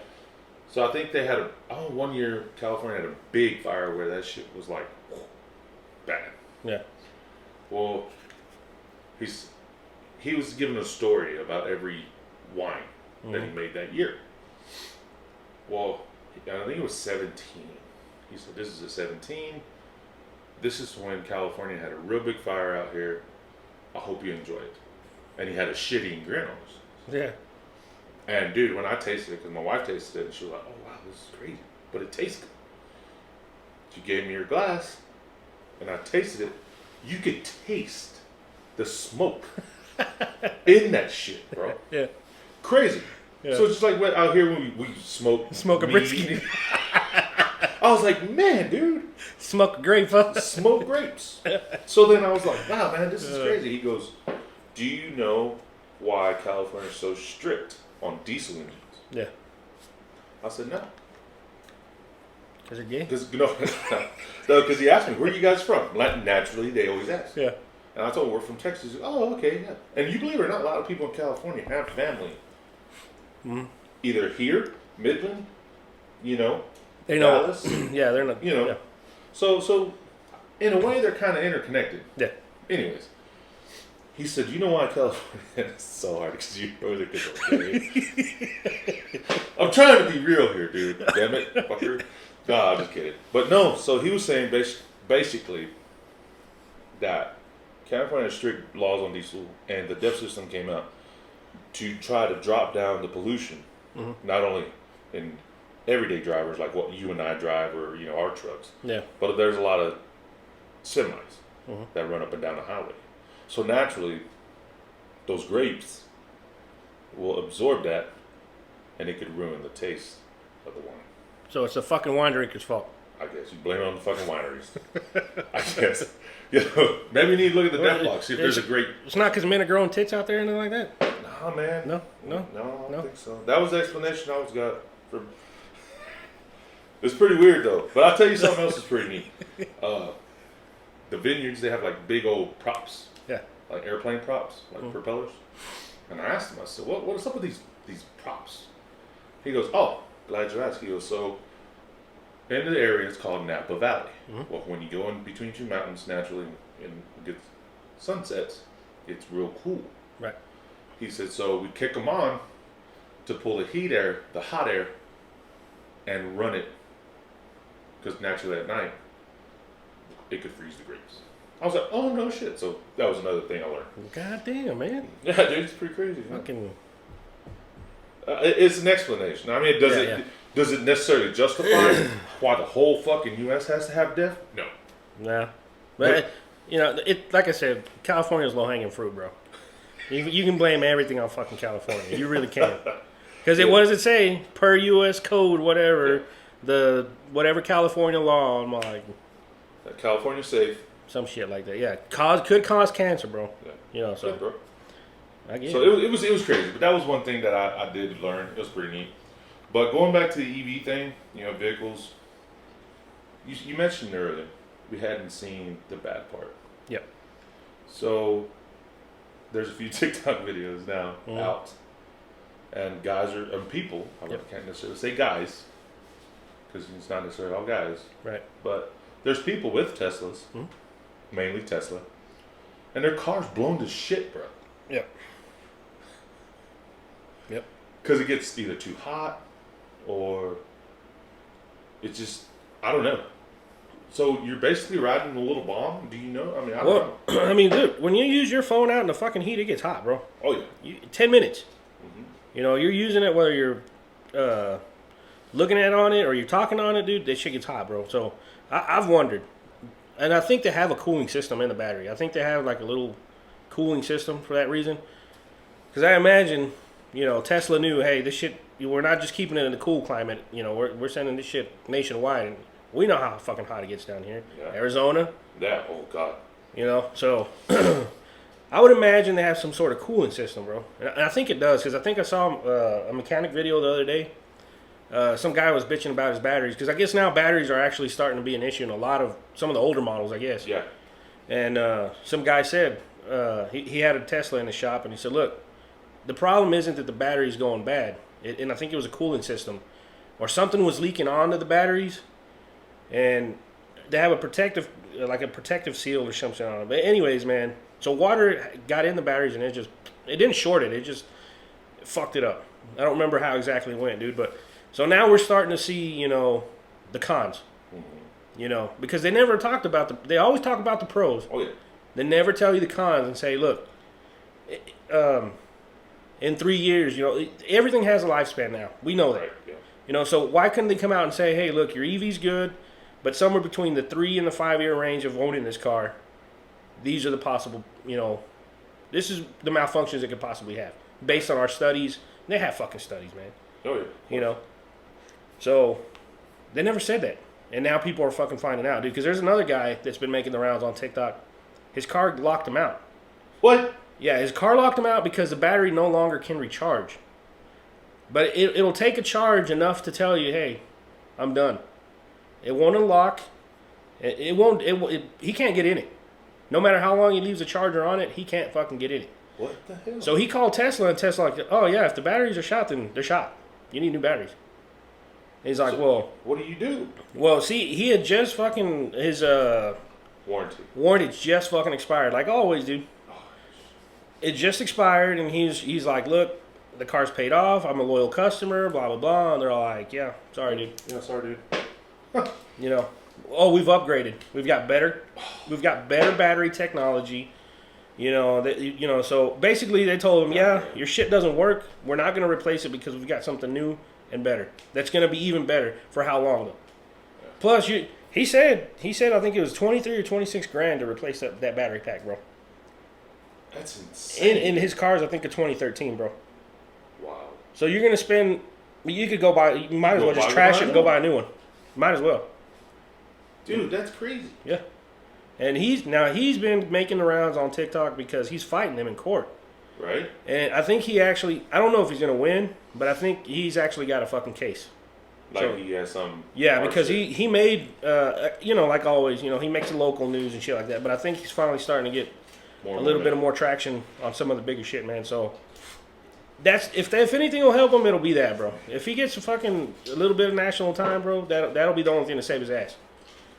So I think they had one year California had a big fire where that shit was like bad. Yeah. Well, he was giving a story about every wine that he made that year. Well, I think it was 17. He said, this is a 17. This is when California had a real big fire out here. I hope you enjoy it. And he had a shit-eating grin on his face. Yeah. And dude, when I tasted it, because my wife tasted it, and she was like, oh wow, this is crazy. But it tastes good. She gave me her glass, and I tasted it. You could taste the smoke in that shit, bro. Yeah. Crazy. Yeah. So it's just like out here when we smoke a brisket. I was like, man, dude. Smoke a grape, huh? Smoke grapes. So then I was like, wow, man, this is crazy. He goes, do you know why California is so strict on diesel engines? Yeah. I said, no. Because they're gay? Because he asked me, where are you guys from? Naturally, they always ask. Yeah. And I told him, we're from Texas. Oh, okay, yeah. And you believe it or not, a lot of people in California have family. Mm-hmm. Either here, Midland, they know. Dallas. Yeah, they're not. Yeah. So, in a way, they're kind of interconnected. Yeah. Anyways, he said, you know why California is so hard? Because you know they're okay. I'm trying to be real here, dude. Damn it, fucker. No, I'm just kidding. But no, so he was saying basically that California has strict laws on diesel, and the DEF system came out to try to drop down the pollution, not only in everyday drivers like what you and I drive or our trucks, but there's a lot of semis that run up and down the highway. So naturally, those grapes will absorb that and it could ruin the taste of the wine. So it's the fucking wine drinker's fault. I guess you blame it on the fucking wineries. I guess. Maybe you need to look at the death box, see if there's a great. It's not because men are growing tits out there and anything like that? Nah, man. No, I don't think so. That was the explanation I always got. It's pretty weird, though. But I'll tell you something else that's pretty neat. The vineyards, they have like big old props. Yeah. Like airplane props, like propellers. And I asked him, I said, what is up with these props? He goes, oh, glad you asked. He goes, so in the area, it's called Napa Valley. Well, when you go in between two mountains naturally and get sunsets, it's real cool. Right. He said, so we kick them on to pull the hot air, and run it. Because naturally at night, it could freeze the grapes. I was like, oh, no shit. So that was another thing I learned. God damn, man. Yeah, dude, it's pretty crazy. Fucking. It's an explanation. I mean, does it necessarily justify why the whole fucking U.S. has to have death? No. Nah. But, like I said, California's low-hanging fruit, bro. You can blame everything on fucking California. You really can. Because what does it say? Per U.S. code, whatever, whatever California law, I'm like... California's safe. Some shit like that, yeah. Could cause cancer, bro. Yeah. So... Yeah, bro. I get so it was crazy, but that was one thing that I did learn. It was pretty neat. But going back to the EV thing, vehicles, you mentioned earlier, we hadn't seen the bad part. Yep. So there's a few TikTok videos now out, and people, I can't necessarily say guys, because it's not necessarily all guys. Right. But there's people with Teslas, mainly Tesla, and their car's blown to shit, bro. Yep. Yep. Because it gets either too hot or it just, I don't know. So you're basically riding a little bomb? Do you know? I mean, I don't know. I mean, dude, when you use your phone out in the fucking heat, it gets hot, bro. Oh, yeah. 10 minutes. You're using it whether you're looking at on it or you're talking on it, dude, that shit gets hot, bro. So I've wondered. And I think they have a cooling system in the battery. I think they have like a little cooling system for that reason. Because I imagine, Tesla knew, hey, this shit, we're not just keeping it in the cool climate. We're sending this shit nationwide. And we know how fucking hot it gets down here. Yeah. Arizona. Yeah, oh, God. So I would imagine they have some sort of cooling system, bro. And I think it does, because I think I saw a mechanic video the other day. Some guy was bitching about his batteries, because I guess now batteries are actually starting to be an issue in some of the older models, I guess. Yeah. And some guy said, he had a Tesla in his shop, and he said, look, the problem isn't that the battery's going bad. And I think it was a cooling system. Or something was leaking onto the batteries, and they have a protective seal or something on it. But anyways, man, so water got in the batteries, and it didn't short it. It just fucked it up. I don't remember how exactly it went, dude. But so now we're starting to see, the cons. Because they never talked about they always talk about the pros. Oh, yeah. They never tell you the cons and say, look, in 3 years, everything has a lifespan now. We know that. Right, yeah. So why couldn't they come out and say, hey, look, your EV's good, but somewhere between the 3 and the 5 year range of owning this car, these are the possible, this is the malfunctions it could possibly have based on our studies. They have fucking studies, man. Oh, yeah. So they never said that. And now people are fucking finding out, dude, because there's another guy that's been making the rounds on TikTok. His car locked him out. What? Yeah, his car locked him out because the battery no longer can recharge. But it'll take a charge enough to tell you, hey, I'm done. It won't unlock. He can't get in it. No matter how long he leaves the charger on it, he can't fucking get in it. What the hell? So he called Tesla, and Tesla like, oh yeah, if the batteries are shot, then they're shot. You need new batteries. And he's like, well, what do you do? Well, see, he had just fucking his warranty just fucking expired, like always, dude. It just expired, and he's like, look, the car's paid off. I'm a loyal customer, blah blah blah. And they're all like, yeah, sorry, dude. Yeah, sorry, dude. We've upgraded. We've got better battery technology. So basically they told him, yeah, your shit doesn't work. We're not going to replace it because we've got something new and better. That's going to be even better. For how long though? Yeah. Plus, he said I think it was 23 or 26 grand to replace that battery pack, bro. That's insane. In his cars, I think a 2013, bro. Wow. So you're going to spend You could go buy. You might as Go well just buy trash one? it and go buy a new one. Might as well. Dude, that's crazy. Yeah. And he's been making the rounds on TikTok because he's fighting them in court. Right? And I think he actually, I don't know if he's gonna win, but I think he's actually got a fucking case. Like So- he has some. Yeah, hard because shit. he made, like always, he makes the local news and shit like that. But I think he's finally starting to get More a little bit of more traction on some of the bigger shit, man. So that's if anything will help him, it'll be that, bro. If he gets a little bit of national time, bro, that'll be the only thing to save his ass.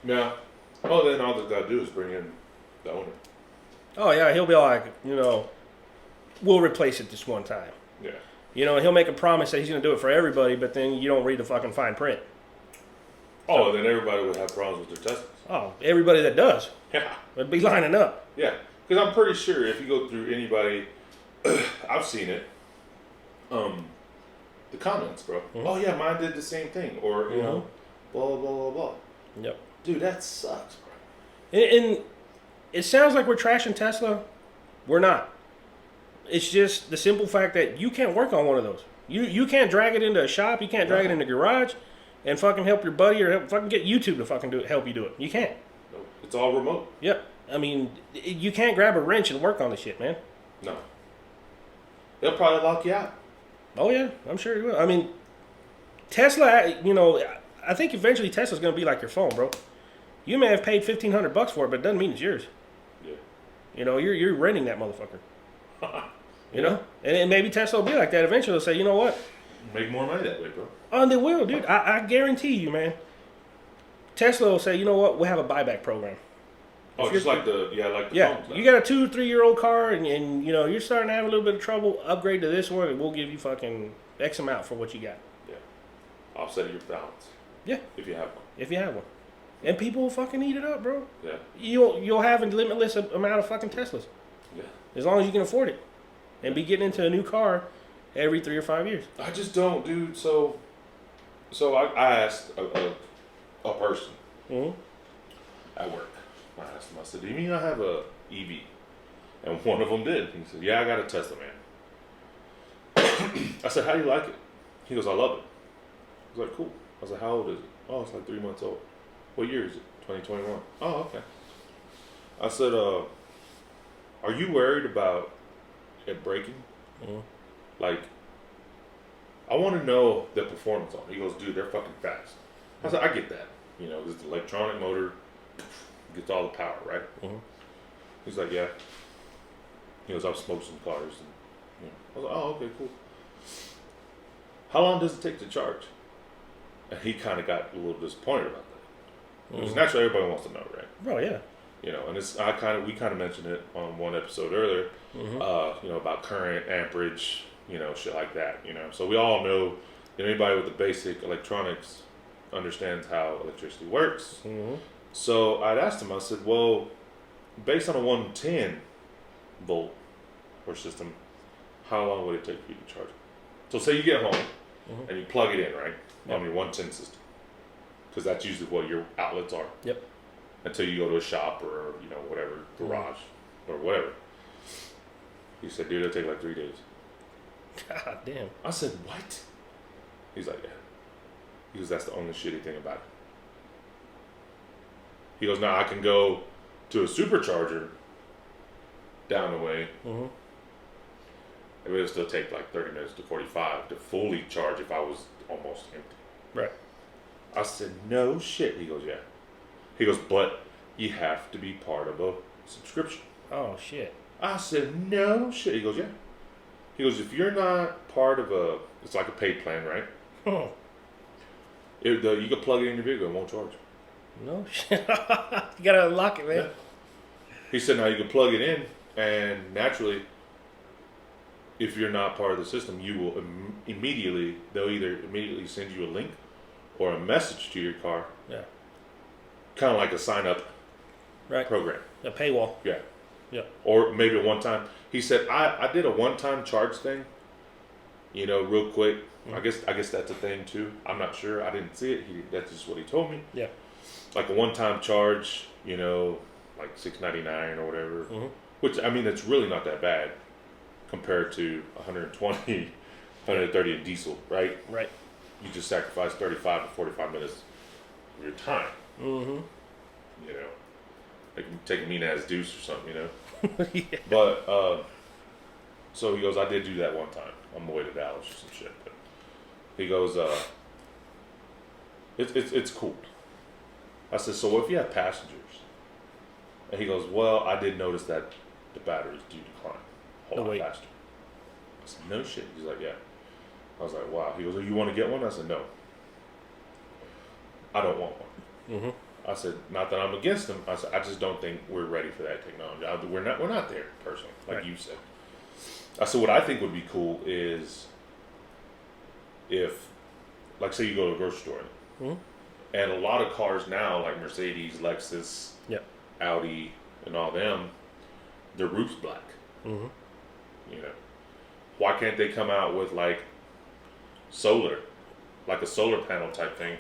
Yeah. Oh, then all they gotta do is bring in the owner. Oh yeah, he'll be like, we'll replace it this one time. Yeah. He'll make a promise that he's gonna do it for everybody, but then you don't read the fucking fine print. Oh, then everybody would have problems with their Teslas. Oh, everybody that does Yeah. would be lining up. Yeah. Because I'm pretty sure if you go through anybody, I've seen it. The comments, bro. Mm-hmm. Oh yeah, mine did the same thing, or you know, blah blah blah blah. Yep. Dude, that sucks, bro. And it sounds like we're trashing Tesla. We're not. It's just the simple fact that you can't work on one of those. You can't drag it into a shop. You can't drag it in the garage and fucking help your buddy or fucking get YouTube to fucking help you do it. You can't. No, it's all remote. Yep. I mean, you can't grab a wrench and work on the shit, man. No. They'll probably lock you out. Oh yeah, I'm sure you will. I mean, Tesla. I think eventually Tesla's gonna be like your phone, bro. You may have paid $1,500 for it, but it doesn't mean it's yours. Yeah. You're renting that motherfucker. And maybe Tesla will be like that eventually. They'll say, you know what? Make more money that way, bro. Oh, and they will, dude. I guarantee you, man. Tesla will say, you know what? We'll have a buyback program. Oh, If just you're- like the Yeah, phones now. you got a 2-3-year-old car, and you're starting to have a little bit of trouble. Upgrade to this one, and we'll give you fucking X amount for what you got. Yeah. Offset your balance. Yeah, If you have one. if you have one, and people will fucking eat it up, bro. Yeah. You'll have a limitless amount of fucking Teslas Yeah. as long as you can afford it, and be getting into a new car every 3 or 5 years. I just don't, dude. So I asked a person Mm-hmm. at work. I asked him, I said, do you mean I have a EV? And one of them did. He said, yeah, I got a Tesla, man. I said, how do you like it? He goes, I love it. I was like, cool. I was like, how old is it? Oh, it's like 3 months old. What year is it? 2021. Oh, okay. I said, are you worried about it breaking? Mm-hmm. Like, I want to know the performance on it. He goes, dude, they're fucking fast. I said, I get that. It's the electronic motor gets all the power, right? Mm-hmm. He's like, yeah. He goes, I've smoked some cars. And, I was like, oh, okay, cool. How long does it take to charge? And he kind of got a little disappointed about that. Because naturally, everybody wants to know, right? Oh yeah. And it's we kind of mentioned it on one episode earlier. Mm-hmm. About current, amperage, shit like that. So we all know anybody with the basic electronics understands how electricity works. Mm-hmm. So I'd asked him. I said, well, based on a 110 volt or system, how long would it take for you to charge it? So say you get home and you plug it in, right, on your 110 system, because that's usually what your outlets are. Yep. Until you go to a shop or whatever garage or whatever. He said, dude, it'll take like 3 days. God damn. I said, what? He's like, yeah. He goes, that's the only shitty thing about it. He goes, now I can go to a supercharger down the way. Mm-hmm. It would still take like 30 minutes to 45 to fully charge if I was almost empty. Right. I said, no shit. He goes, yeah. He goes, but you have to be part of a subscription. Oh shit. I said, no shit. He goes, yeah. He goes, if you're not part of it's like a paid plan, right? Oh. You can plug it in your vehicle, it won't charge. No shit. You gotta unlock it, man. Yeah. He said, now you can plug it in, and naturally, if you're not part of the system, you will they'll either immediately send you a link or a message to your car. Yeah. Kind of like a sign up Right. program. A paywall. Yeah. Yeah. Or maybe a one time. He said, I did a one time charge thing, real quick. Mm-hmm. I guess that's a thing too. I'm not sure. I didn't see it. That's just what he told me. Yeah. Like a one time charge, like $6.99 or whatever. Mm-hmm. Which, I mean, it's really not that bad compared to 120, 130 in diesel, right? Right. you just sacrifice 35 to 45 minutes of your time. Mm-hmm. You know, like take a mean ass deuce or something. You know. Yeah. But so he goes, I did do that one time on the way to Dallas or some shit. But he goes, it's cool. I said, so what if you have passengers? And he goes, well, I did notice that the batteries do decline a whole lot faster. I said, no shit. He's like, yeah. I was like, wow. He goes, oh, you want to get one? I said, no. I don't want one. Mm-hmm. I said, not that I'm against them. I said, I just don't think we're ready for that technology. We're not there, personally, like you said. I said, what I think would be cool is if, like, say you go to a grocery store, and a lot of cars now, like Mercedes, Lexus, Audi, and all them, their roof's black. Mm-hmm. You know, why can't they come out with like solar, like a solar panel type thing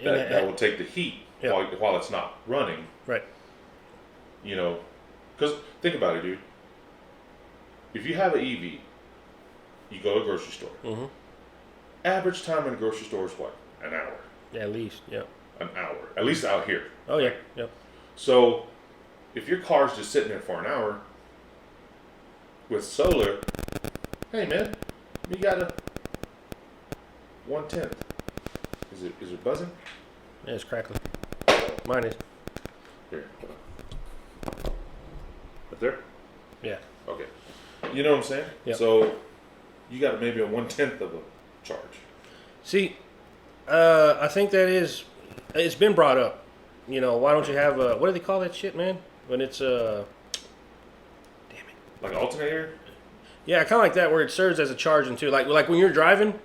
that will take the heat while it's not running? Right. You know, because think about it, dude. If you have an EV, you go to a grocery store. Mm-hmm. Average time in a grocery store is what? An hour. Yeah, at least. Yeah. An hour, at least out here. Oh yeah. Yep. So, if your car's just sitting there for an hour with solar, hey man, you got a 1/10. Is it buzzing? Yeah, it's crackling. Mine is. Here. Right there? Yeah. Okay. You know what I'm saying? Yep. So, you got maybe a 1/10 of a charge. See, I think it's been brought up. You know, why don't you have what do they call that shit, man? When it's damn it. Like an alternator? Yeah, kind of like that, where it serves as a charging too. Like when you're driving,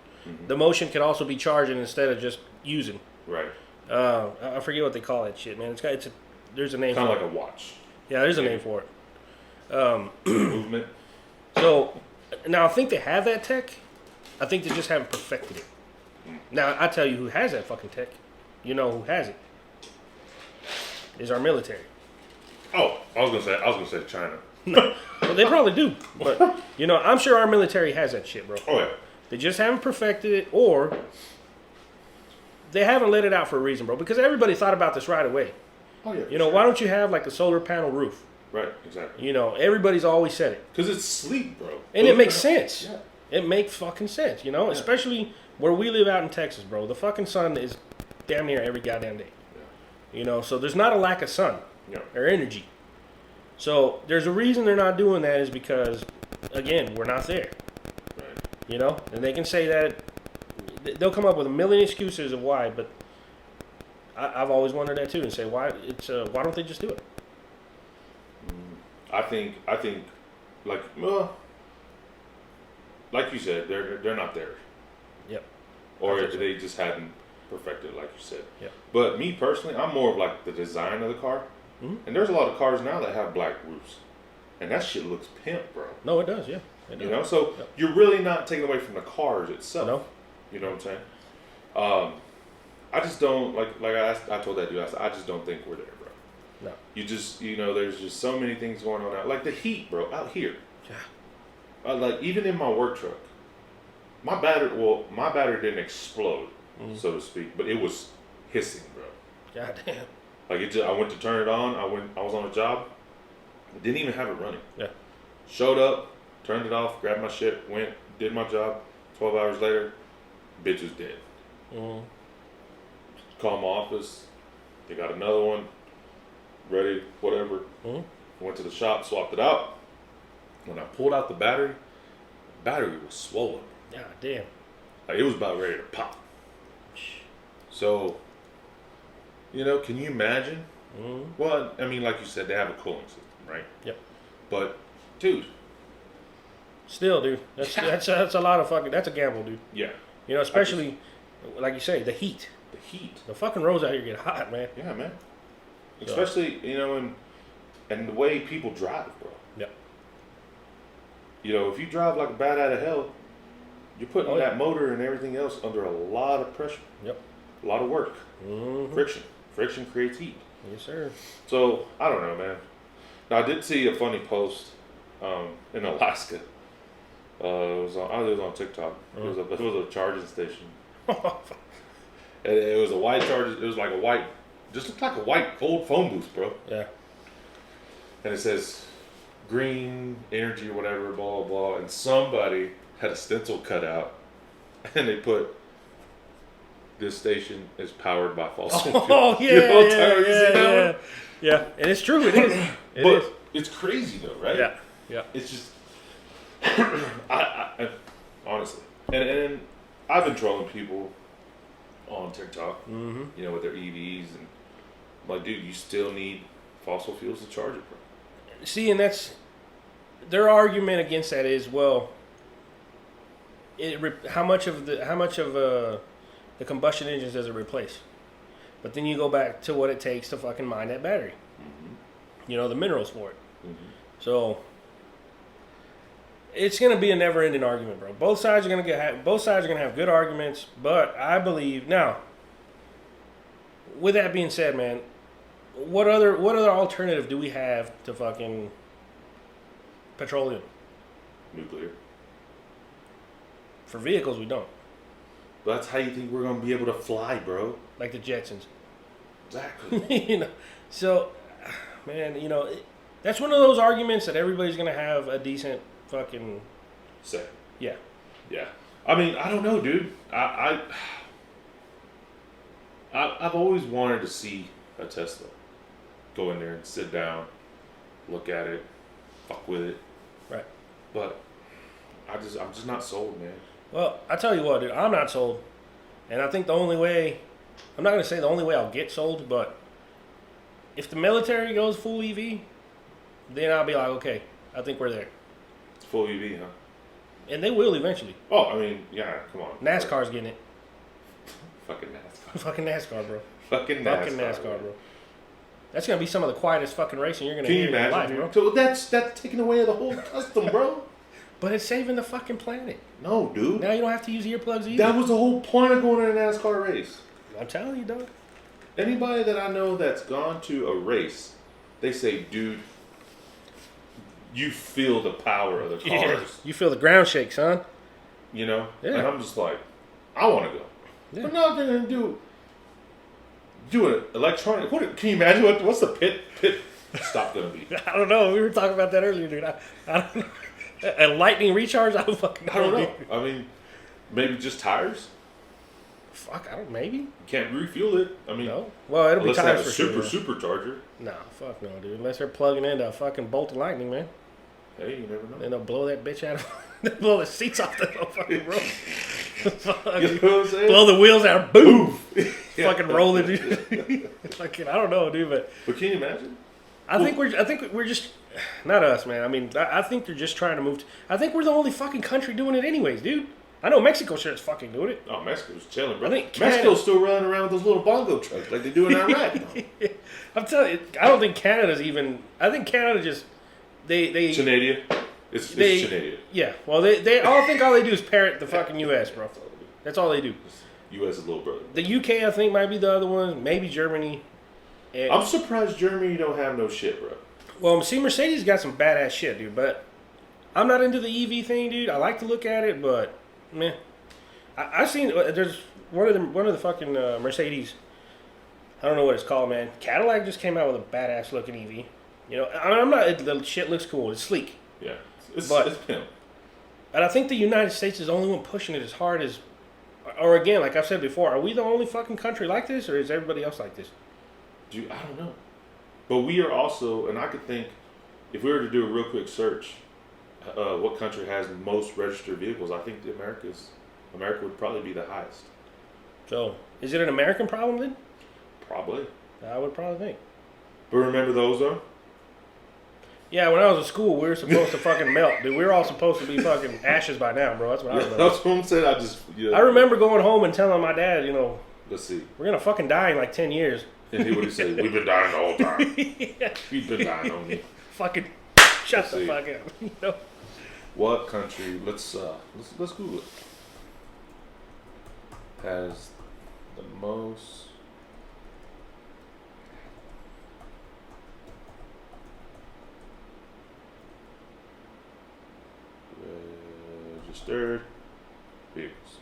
the motion can also be charging instead of just using. Right. I forget what they call that shit, man. There's a name. Kind for of like it. a watch. Yeah, there's a name for it. Movement. So now I think they have that tech. I think they just haven't perfected it. Now I tell you who has that fucking tech. You know who has it? Is our military. Oh, I was gonna say China. No, well, they probably do, but you know, I'm sure our military has that shit, bro. Oh yeah. They just haven't perfected it, or they haven't let it out for a reason, bro. Because everybody thought about this right away. Oh yeah. You know, why don't you have like a solar panel roof? Right. Exactly. You know, everybody's always said it. Because it's sleep, bro. And it makes sense. Yeah. It makes fucking sense, you know? Yeah. Especially where we live out in Texas, bro. The fucking sun is damn near every goddamn day. Yeah. You know, so there's not a lack of sun or energy. So there's a reason they're not doing that is because, again, we're not there. Right. You know? And they can say that. They'll come up with a million excuses of why, but I've always wondered that too and say, why don't they just do it? I think, like you said, they're not there. Yep. Or they just hadn't perfected, like you said. Yep. But me personally, I'm more of like the design of the car. Mm-hmm. And there's a lot of cars now that have black roofs, and that shit looks pimp, bro. No, it does. Yeah. It does. You know, so you're really not taking away from the cars itself. No. You know what I'm saying? I just don't like I told that dude. I just don't think we're there, bro. No. You just there's just so many things going on out, like the heat, bro, out here. Yeah. Like even in my work truck, my battery didn't explode, so to speak, but it was hissing, bro. God damn. Like I went to turn it on. I was on a job. Didn't even have it running. Yeah. Showed up, turned it off, grabbed my shit, went, did my job. 12 hours later, bitch was dead. Mm-hmm. Called my office. They got another one. Ready, whatever. Mm-hmm. Went to the shop, swapped it out. When I pulled out the battery was swollen. God damn. Like it was about ready to pop. So, can you imagine? Mm-hmm. Well, I mean, like you said, they have a cooling system, right? Yep. But, dude. Still, dude. That's a lot of fucking. That's a gamble, dude. Yeah. You know, especially like you say, the heat. The heat. The fucking roads out here get hot, man. Yeah, man. Especially, and the way people drive, bro. Yep. If you drive like a bat out of hell, you're putting that motor and everything else under a lot of pressure. Yep. A lot of work. Mm-hmm. Friction creates heat. Yes, sir. So, I don't know, man. Now, I did see a funny post in Alaska. It was on TikTok. It was a charging station, and it was a white charger. It was like a white, just looked like a white old phone booth, bro. Yeah. And it says green energy or whatever, blah blah blah. And somebody had a stencil cut out, and they put, "This station is powered by fossil fuel." Oh yeah, You know, yeah. Yeah, and it's true. It is. But it's crazy though, right? Yeah. Yeah. It's just, I honestly, and I've been trolling people on TikTok, Mm-hmm. you know, with their EVs, and I'm like, dude, you still need fossil fuels to charge it, bro. See, and that's their argument against that is, well, how much of the combustion engines does it replace? But then you go back to what it takes to fucking mine that battery. Mm-hmm. You know, the minerals for it. Mm-hmm. So it's going to be a never-ending argument, bro. Both sides are going to have good arguments, but I believe now. With that being said, man, what other alternative do we have to fucking petroleum? Nuclear. For vehicles, we don't. That's how you think we're gonna be able to fly, bro. Like the Jetsons. Exactly. You know, so, man, you know, that's one of those arguments that everybody's going to have a decent fucking... Say. Yeah. Yeah. I mean, I don't know, dude. I've always wanted to see a Tesla. Go in there and sit down, look at it, fuck with it. Right. But I'm just not sold, man. Well, I tell you what, dude, I'm not sold. And I think the only way... I'm not going to say the only way I'll get sold, but if the military goes full EV, then I'll be like, okay, I think we're there. It's full EV, huh? And they will eventually. Oh, I mean, yeah, come on. NASCAR's getting it. Fucking NASCAR. Fucking NASCAR, bro. Fucking NASCAR. Fucking NASCAR, bro. That's going to be some of the quietest fucking racing you're going to Can hear you in your imagine, life, bro. dude? So that's taking away the whole custom, bro. But it's saving the fucking planet. No, dude. Now you don't have to use earplugs either. That was the whole point of going to a NASCAR race. I'm telling you, dog. Anybody that I know that's gone to a race, they say, dude, you feel the power of the cars. Yeah. You feel the ground shake, son. You know? Yeah. And I'm just like, I want to go. Yeah. But now they're going to do an electronic. Can you imagine what's the pit stop going to be? I don't know. We were talking about that earlier, dude. I don't know. A lightning recharge? I don't fucking know. I don't know. Dude. I mean, maybe just tires. Fuck, I don't. Maybe. You can't refuel it. I mean, No. Well, it'll be unless they tires have a for sure. supercharger. Nah, fuck no, dude. Unless they're plugging into a fucking bolt of lightning, man. Hey, you never know. Then they'll blow that bitch out of. They'll blow the seats off the fucking road. Fuck, You know what I'm saying? blow the wheels out. Boom. Yeah. Fucking roll it, dude. Fucking, I don't know, dude, but But can you imagine? I think we're just not us, man. I mean, I think they're just trying to move. I think we're the only fucking country doing it, anyways, dude. I know Mexico sure is fucking doing it. Oh, Mexico's chilling, bro. I think Mexico's still running around with those little bongo trucks like they do in Iraq. I'm telling you, I don't think Canada's even. I think Canada just they Canada. It's Canada. Yeah, well, they all think all they do is parrot the fucking U.S., bro. That's all they do. U.S. is little brother. The U.K. I think might be the other one. Maybe Germany. And, I'm surprised Germany don't have no shit, bro. well, see, Mercedes got some badass shit, dude. But I'm not into the EV thing, dude. I like to look at it, but meh. I've seen there's one of the fucking Mercedes. I don't know what it's called, man. Cadillac just came out with a badass looking EV. You know, I mean, I'm not. The shit looks cool. It's sleek. Yeah, it's pimp. And I think the United States is the only one pushing it as hard as. Or again, like I've said before, are we the only fucking country like this, or is everybody else like this? Dude, I don't know. But we are also, and I could think, if we were to do a real quick search, what country has the most registered vehicles? I think America would probably be the highest. So, is it an American problem then? Probably. I would probably think. But remember those though? Yeah, when I was in school, we were supposed to fucking melt, dude. We were all supposed to be fucking ashes by now, bro. That's what I remember. That's what I'm saying. I remember going home and telling my dad, you know, let's see. We're gonna fucking die in like 10 years. And he would say, "We've been dying the whole time. Yeah. We've been dying on you." Fucking shut the fuck up. You know? What country? Let's Google it. Has the most registered vehicles.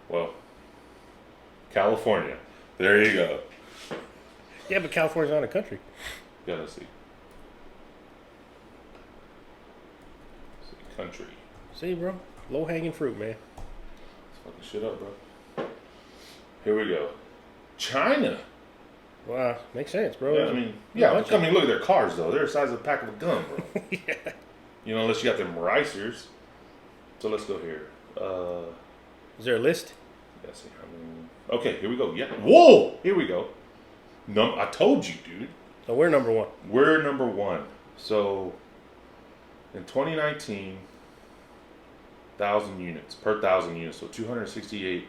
Well, California. There you go. Yeah, but California's not a country. Gotta see. Country. See, bro? Low-hanging fruit, man. Let's fucking shit up, bro. Here we go. China. Wow, makes sense, bro. Yeah, I mean, look at their cars, though. They're the size of a pack of a gun, bro. Yeah. You know, unless you got them racers. So let's go here. Is there a list? Let's see. Okay, here we go. Yeah. Whoa! Here we go. I told you, dude. So we're number one. We're number one. So in 2019, 1,000 units per 1,000 units. So 268,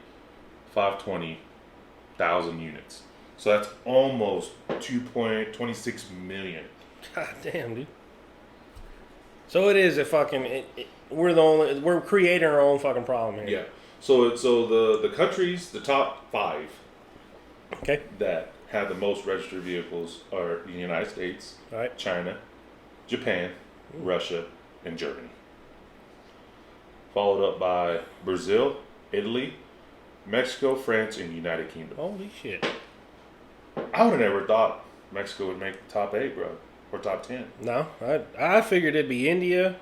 520,000 units. So that's almost 2.26 million. God damn, dude. So it is a fucking. We're creating our own fucking problem here. Yeah. So the countries, the top 5, Okay. that have the most registered vehicles are the United States, All right. China, Japan, Russia, and Germany. Followed up by Brazil, Italy, Mexico, France, and United Kingdom. Holy shit. I would have never thought Mexico would make the top 8, bro, or top 10. No, I figured it'd be India.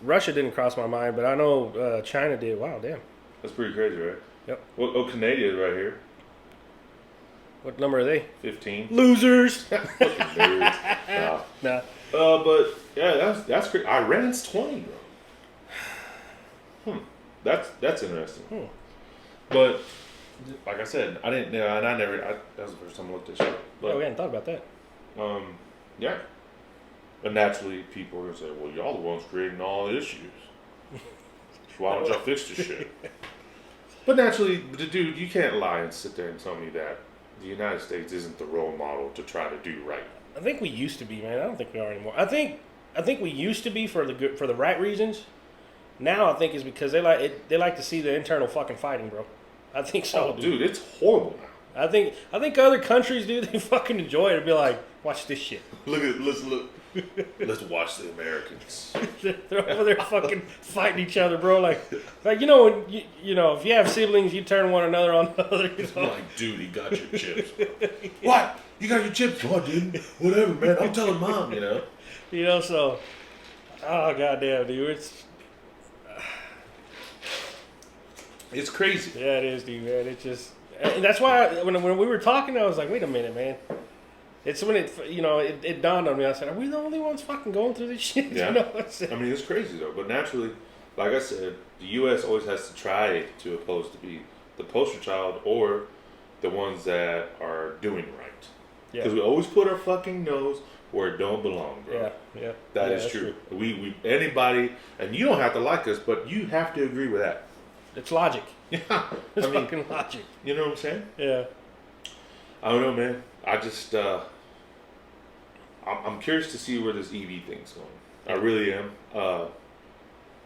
Russia didn't cross my mind, but I know China did. Wow, damn. That's pretty crazy, right? Yep. Well, Canada is right here, What number are they? 15. Losers. Fucking nerds. Nah. But yeah, that's great. Iran's 20, bro. That's interesting. But like I said, I didn't know, and that was the first time I looked at shit. But, We hadn't thought about that. yeah. But naturally, people are gonna say, "Well, y'all the ones creating all the issues. So why don't y'all fix this shit?" But naturally, dude, you can't lie and sit there and tell me that the United States isn't the role model to try to do right. I think we used to be, man. I don't think we are anymore. I think we used to be for the right reasons. Now I think it's because they like to see the internal fucking fighting, bro. I think so, Oh, dude, it's horrible now. I think other countries, dude, they fucking enjoy it. It'd be like, watch this shit. Let's watch the Americans. They're over there fucking fighting each other, bro. Like you know, when you know, if you have siblings, you turn one another on the other. You know? Like, dude, he got your chips. What? You got your chips? What, dude? Whatever, man. I'm telling mom, you know. You know, so oh goddamn, dude, It's crazy. yeah, it is, dude, man. It's just, and that's why when we were talking, I was like, wait a minute, man. It's when it dawned on me. I said, are we the only ones fucking going through this shit? Yeah. You know what I'm saying? I mean, it's crazy though. But naturally, like I said, the U.S. always has to try to oppose to be the poster child or the ones that are doing right. Because we always put our fucking nose where it don't belong, bro. Yeah. That is true. We anybody, and you don't have to like us, but you have to agree with that. It's logic. Yeah, It's fucking logic. You know what I'm saying? Yeah. I don't know, man. I just, I'm curious to see where this EV thing's going. I really am. Hell,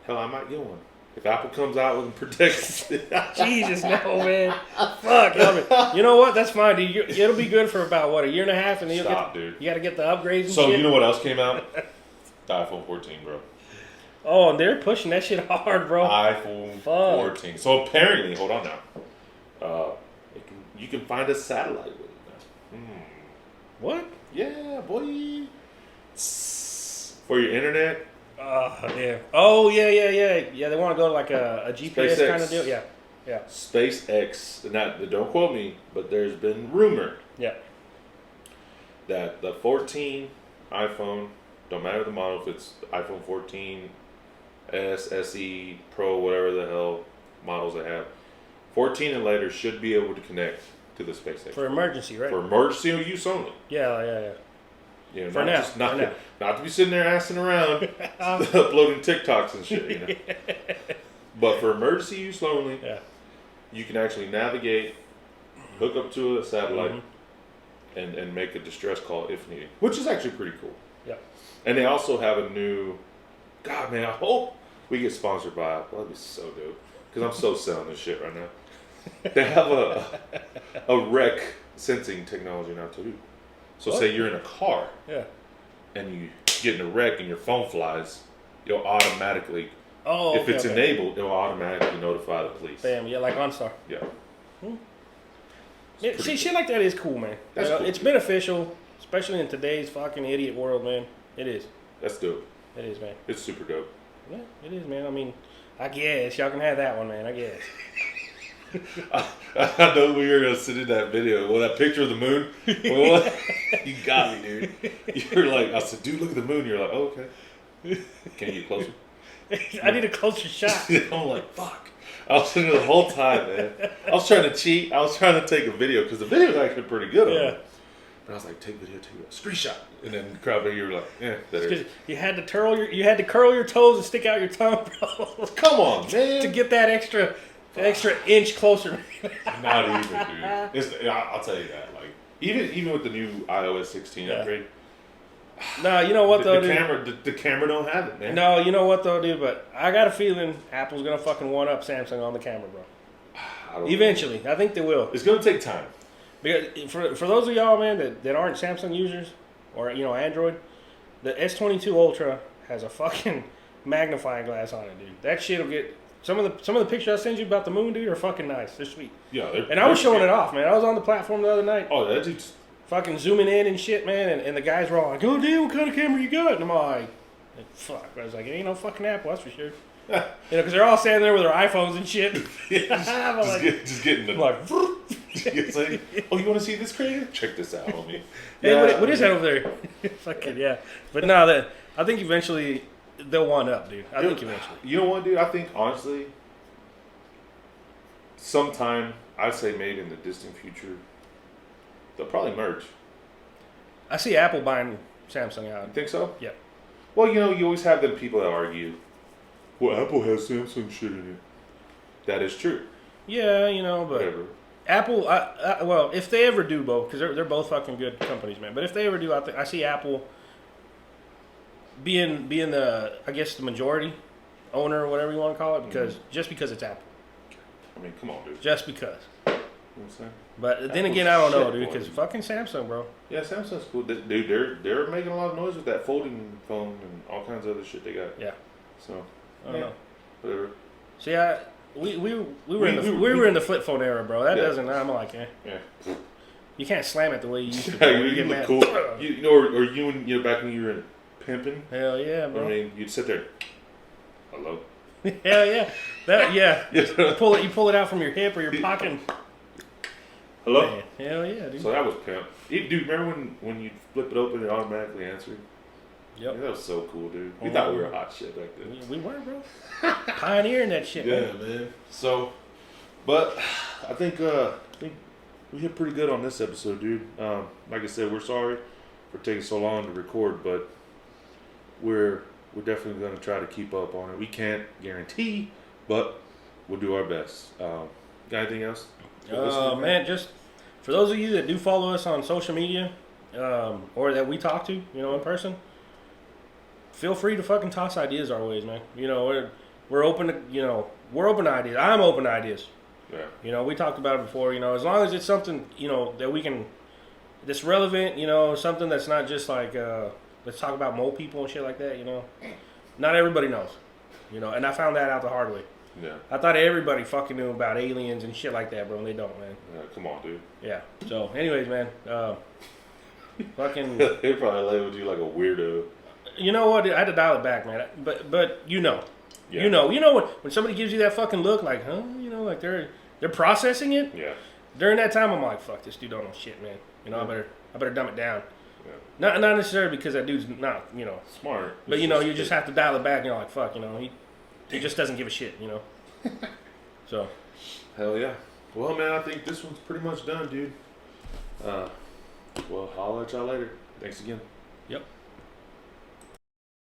I might get one. If Apple comes out with protection. Jesus, no, man. Fuck. I mean, you know what? That's fine, dude. It'll be good for about, what, a year and a half? And then Dude. You got to get the upgrades and So, shit. you know what else came out? The iPhone 14, bro. Oh, and they're pushing that shit hard, bro. iPhone 14. So, apparently, hold on now. You can find a satellite with it now. What? Yeah, boy. For your internet. Yeah. Oh, yeah. Yeah, they want to go to like a GPS SpaceX. kind of deal. Yeah. SpaceX. Don't quote me, but there's been rumor Yeah. that the 14 iPhone, don't matter the model, if it's iPhone 14, S, SE, Pro, whatever the hell models they have, 14 and later should be able to connect to the SpaceX. For emergency, right? For emergency use only. Yeah. You know, For now. Not to be sitting there assing around, uploading TikToks and shit, you know. But for emergency use only, Yeah. you can actually navigate, hook up to a satellite, and make a distress call if needed, which is actually pretty cool. Yeah. And they also have a new, God, man, I hope we get sponsored by Apple. That'd be so dope. Because I'm so selling this shit right now. They have a wreck sensing technology now too. So What? say you're in a car Yeah. and you get in a wreck and your phone flies, it'll automatically. Oh, if it's enabled, it'll automatically notify the police. Bam, yeah, like OnStar. Yeah. Yeah, see, shit like that is cool, man. That's cool. It's beneficial, especially in today's fucking idiot world, man. It is. That's dope. It is, man. It's super dope. Yeah, it is, man. I mean, I guess y'all can have that one, man. I guess. I know we were gonna send in that video. Well, that picture of the moon. Well, you got me, dude. You're like, I said, dude, look at the moon. You're like, oh, okay. Can you get closer? I need a closer shot. I'm like, fuck. I was sitting there the whole time, man. I was trying to cheat. I was trying to take a video because the video is actually pretty good on it. But I was like, take video, take a screenshot. And then the crowd, you were like, better. You had to curl your toes and stick out your tongue, bro. Come on, man. To get that extra inch closer. Not even, dude. I'll tell you that. Like, even with the new iOS 16 upgrade. No, you know what though, dude? The camera don't have it, man. No, you know what though, dude? But I got a feeling Apple's gonna fucking one up Samsung on the camera, bro. Eventually, I think they will. It's gonna take time. Because for those of y'all, man, that aren't Samsung users or Android, the S22 Ultra has a fucking magnifying glass on it, dude. That shit'll get some of the pictures I sent you about the moon, dude, are fucking nice. They're sweet. Yeah, and I was showing it off, man. I was on the platform the other night. Oh, that dude's fucking zooming in and shit, man, and the guys were all like, "Oh, damn, what kind of camera you got?" And I'm like, "Fuck!" I was like, "It ain't no fucking Apple, that's for sure." Because they're all standing there with their iPhones and shit. just getting them. Like, it's like, oh, you want to see this crazy? Check this out, homie. Hey, what is that over there? Fucking yeah. But no, I think eventually they'll one up, dude. I think eventually. You know what, dude? I think honestly, sometime I'd say maybe in the distant future, they'll probably merge. I see Apple buying Samsung out. You think so? Yeah. Well, you always have the people that argue, well, Apple has Samsung shit in it. That is true. Yeah, but whatever. Apple, well, if they ever do both, because they're both fucking good companies, man. But if they ever do, I see Apple being the, I guess, the majority owner or whatever you want to call it, because just because it's Apple. I mean, come on, dude. Just because. You know what I'm saying? But then again, I don't know, dude, because fucking Samsung, bro. Yeah, Samsung's cool. Dude, they're making a lot of noise with that folding phone and all kinds of other shit they got. Yeah. So, I don't know. Whatever. See, we were in the flip phone era, bro. That doesn't. I'm like, Yeah. You can't slam it the way you used to. Yeah, you look mad. Cool. Or you back when you were pimping. Hell yeah, bro. I mean, you'd sit there. Hello. Hell yeah. You pull it out from your hip or your pocket. Hello. Man, hell yeah, dude. So that was pimp. Dude, remember when you flip it open and it automatically answered? Yep. Yeah, that was so cool, dude. We thought we were hot shit back then. We were, bro. Pioneering that shit, man. So, but I think we hit pretty good on this episode, dude. Like I said, we're sorry for taking so long to record, but we're definitely going to try to keep up on it. We can't guarantee, but we'll do our best. Got anything else? Man, just for those of you that do follow us on social media, or that we talk to, in person, feel free to fucking toss ideas our ways, man. We're open to, we're open to ideas. I'm open to ideas. Yeah. We talked about it before, as long as it's something, that we can, that's relevant, something that's not just like, let's talk about mole people and shit like that, Not everybody knows, and I found that out the hard way. Yeah. I thought everybody fucking knew about aliens and shit like that, bro, and they don't, man. Yeah, come on, dude. Yeah. So, anyways, man, fucking... They probably labeled you like a weirdo. You know what? I had to dial it back, man. But Yeah. You know when somebody gives you that fucking look, like, huh? Like they're processing it. Yeah. During that time, I'm like, fuck, this dude don't know shit, man. I better dumb it down. Yeah. Not necessarily because that dude's not, smart. But you just have to dial it back. And you're like, fuck, he just doesn't give a shit, So. Hell yeah. Well, man, I think this one's pretty much done, dude. Well, I'll let y'all later. Thanks again. Yep.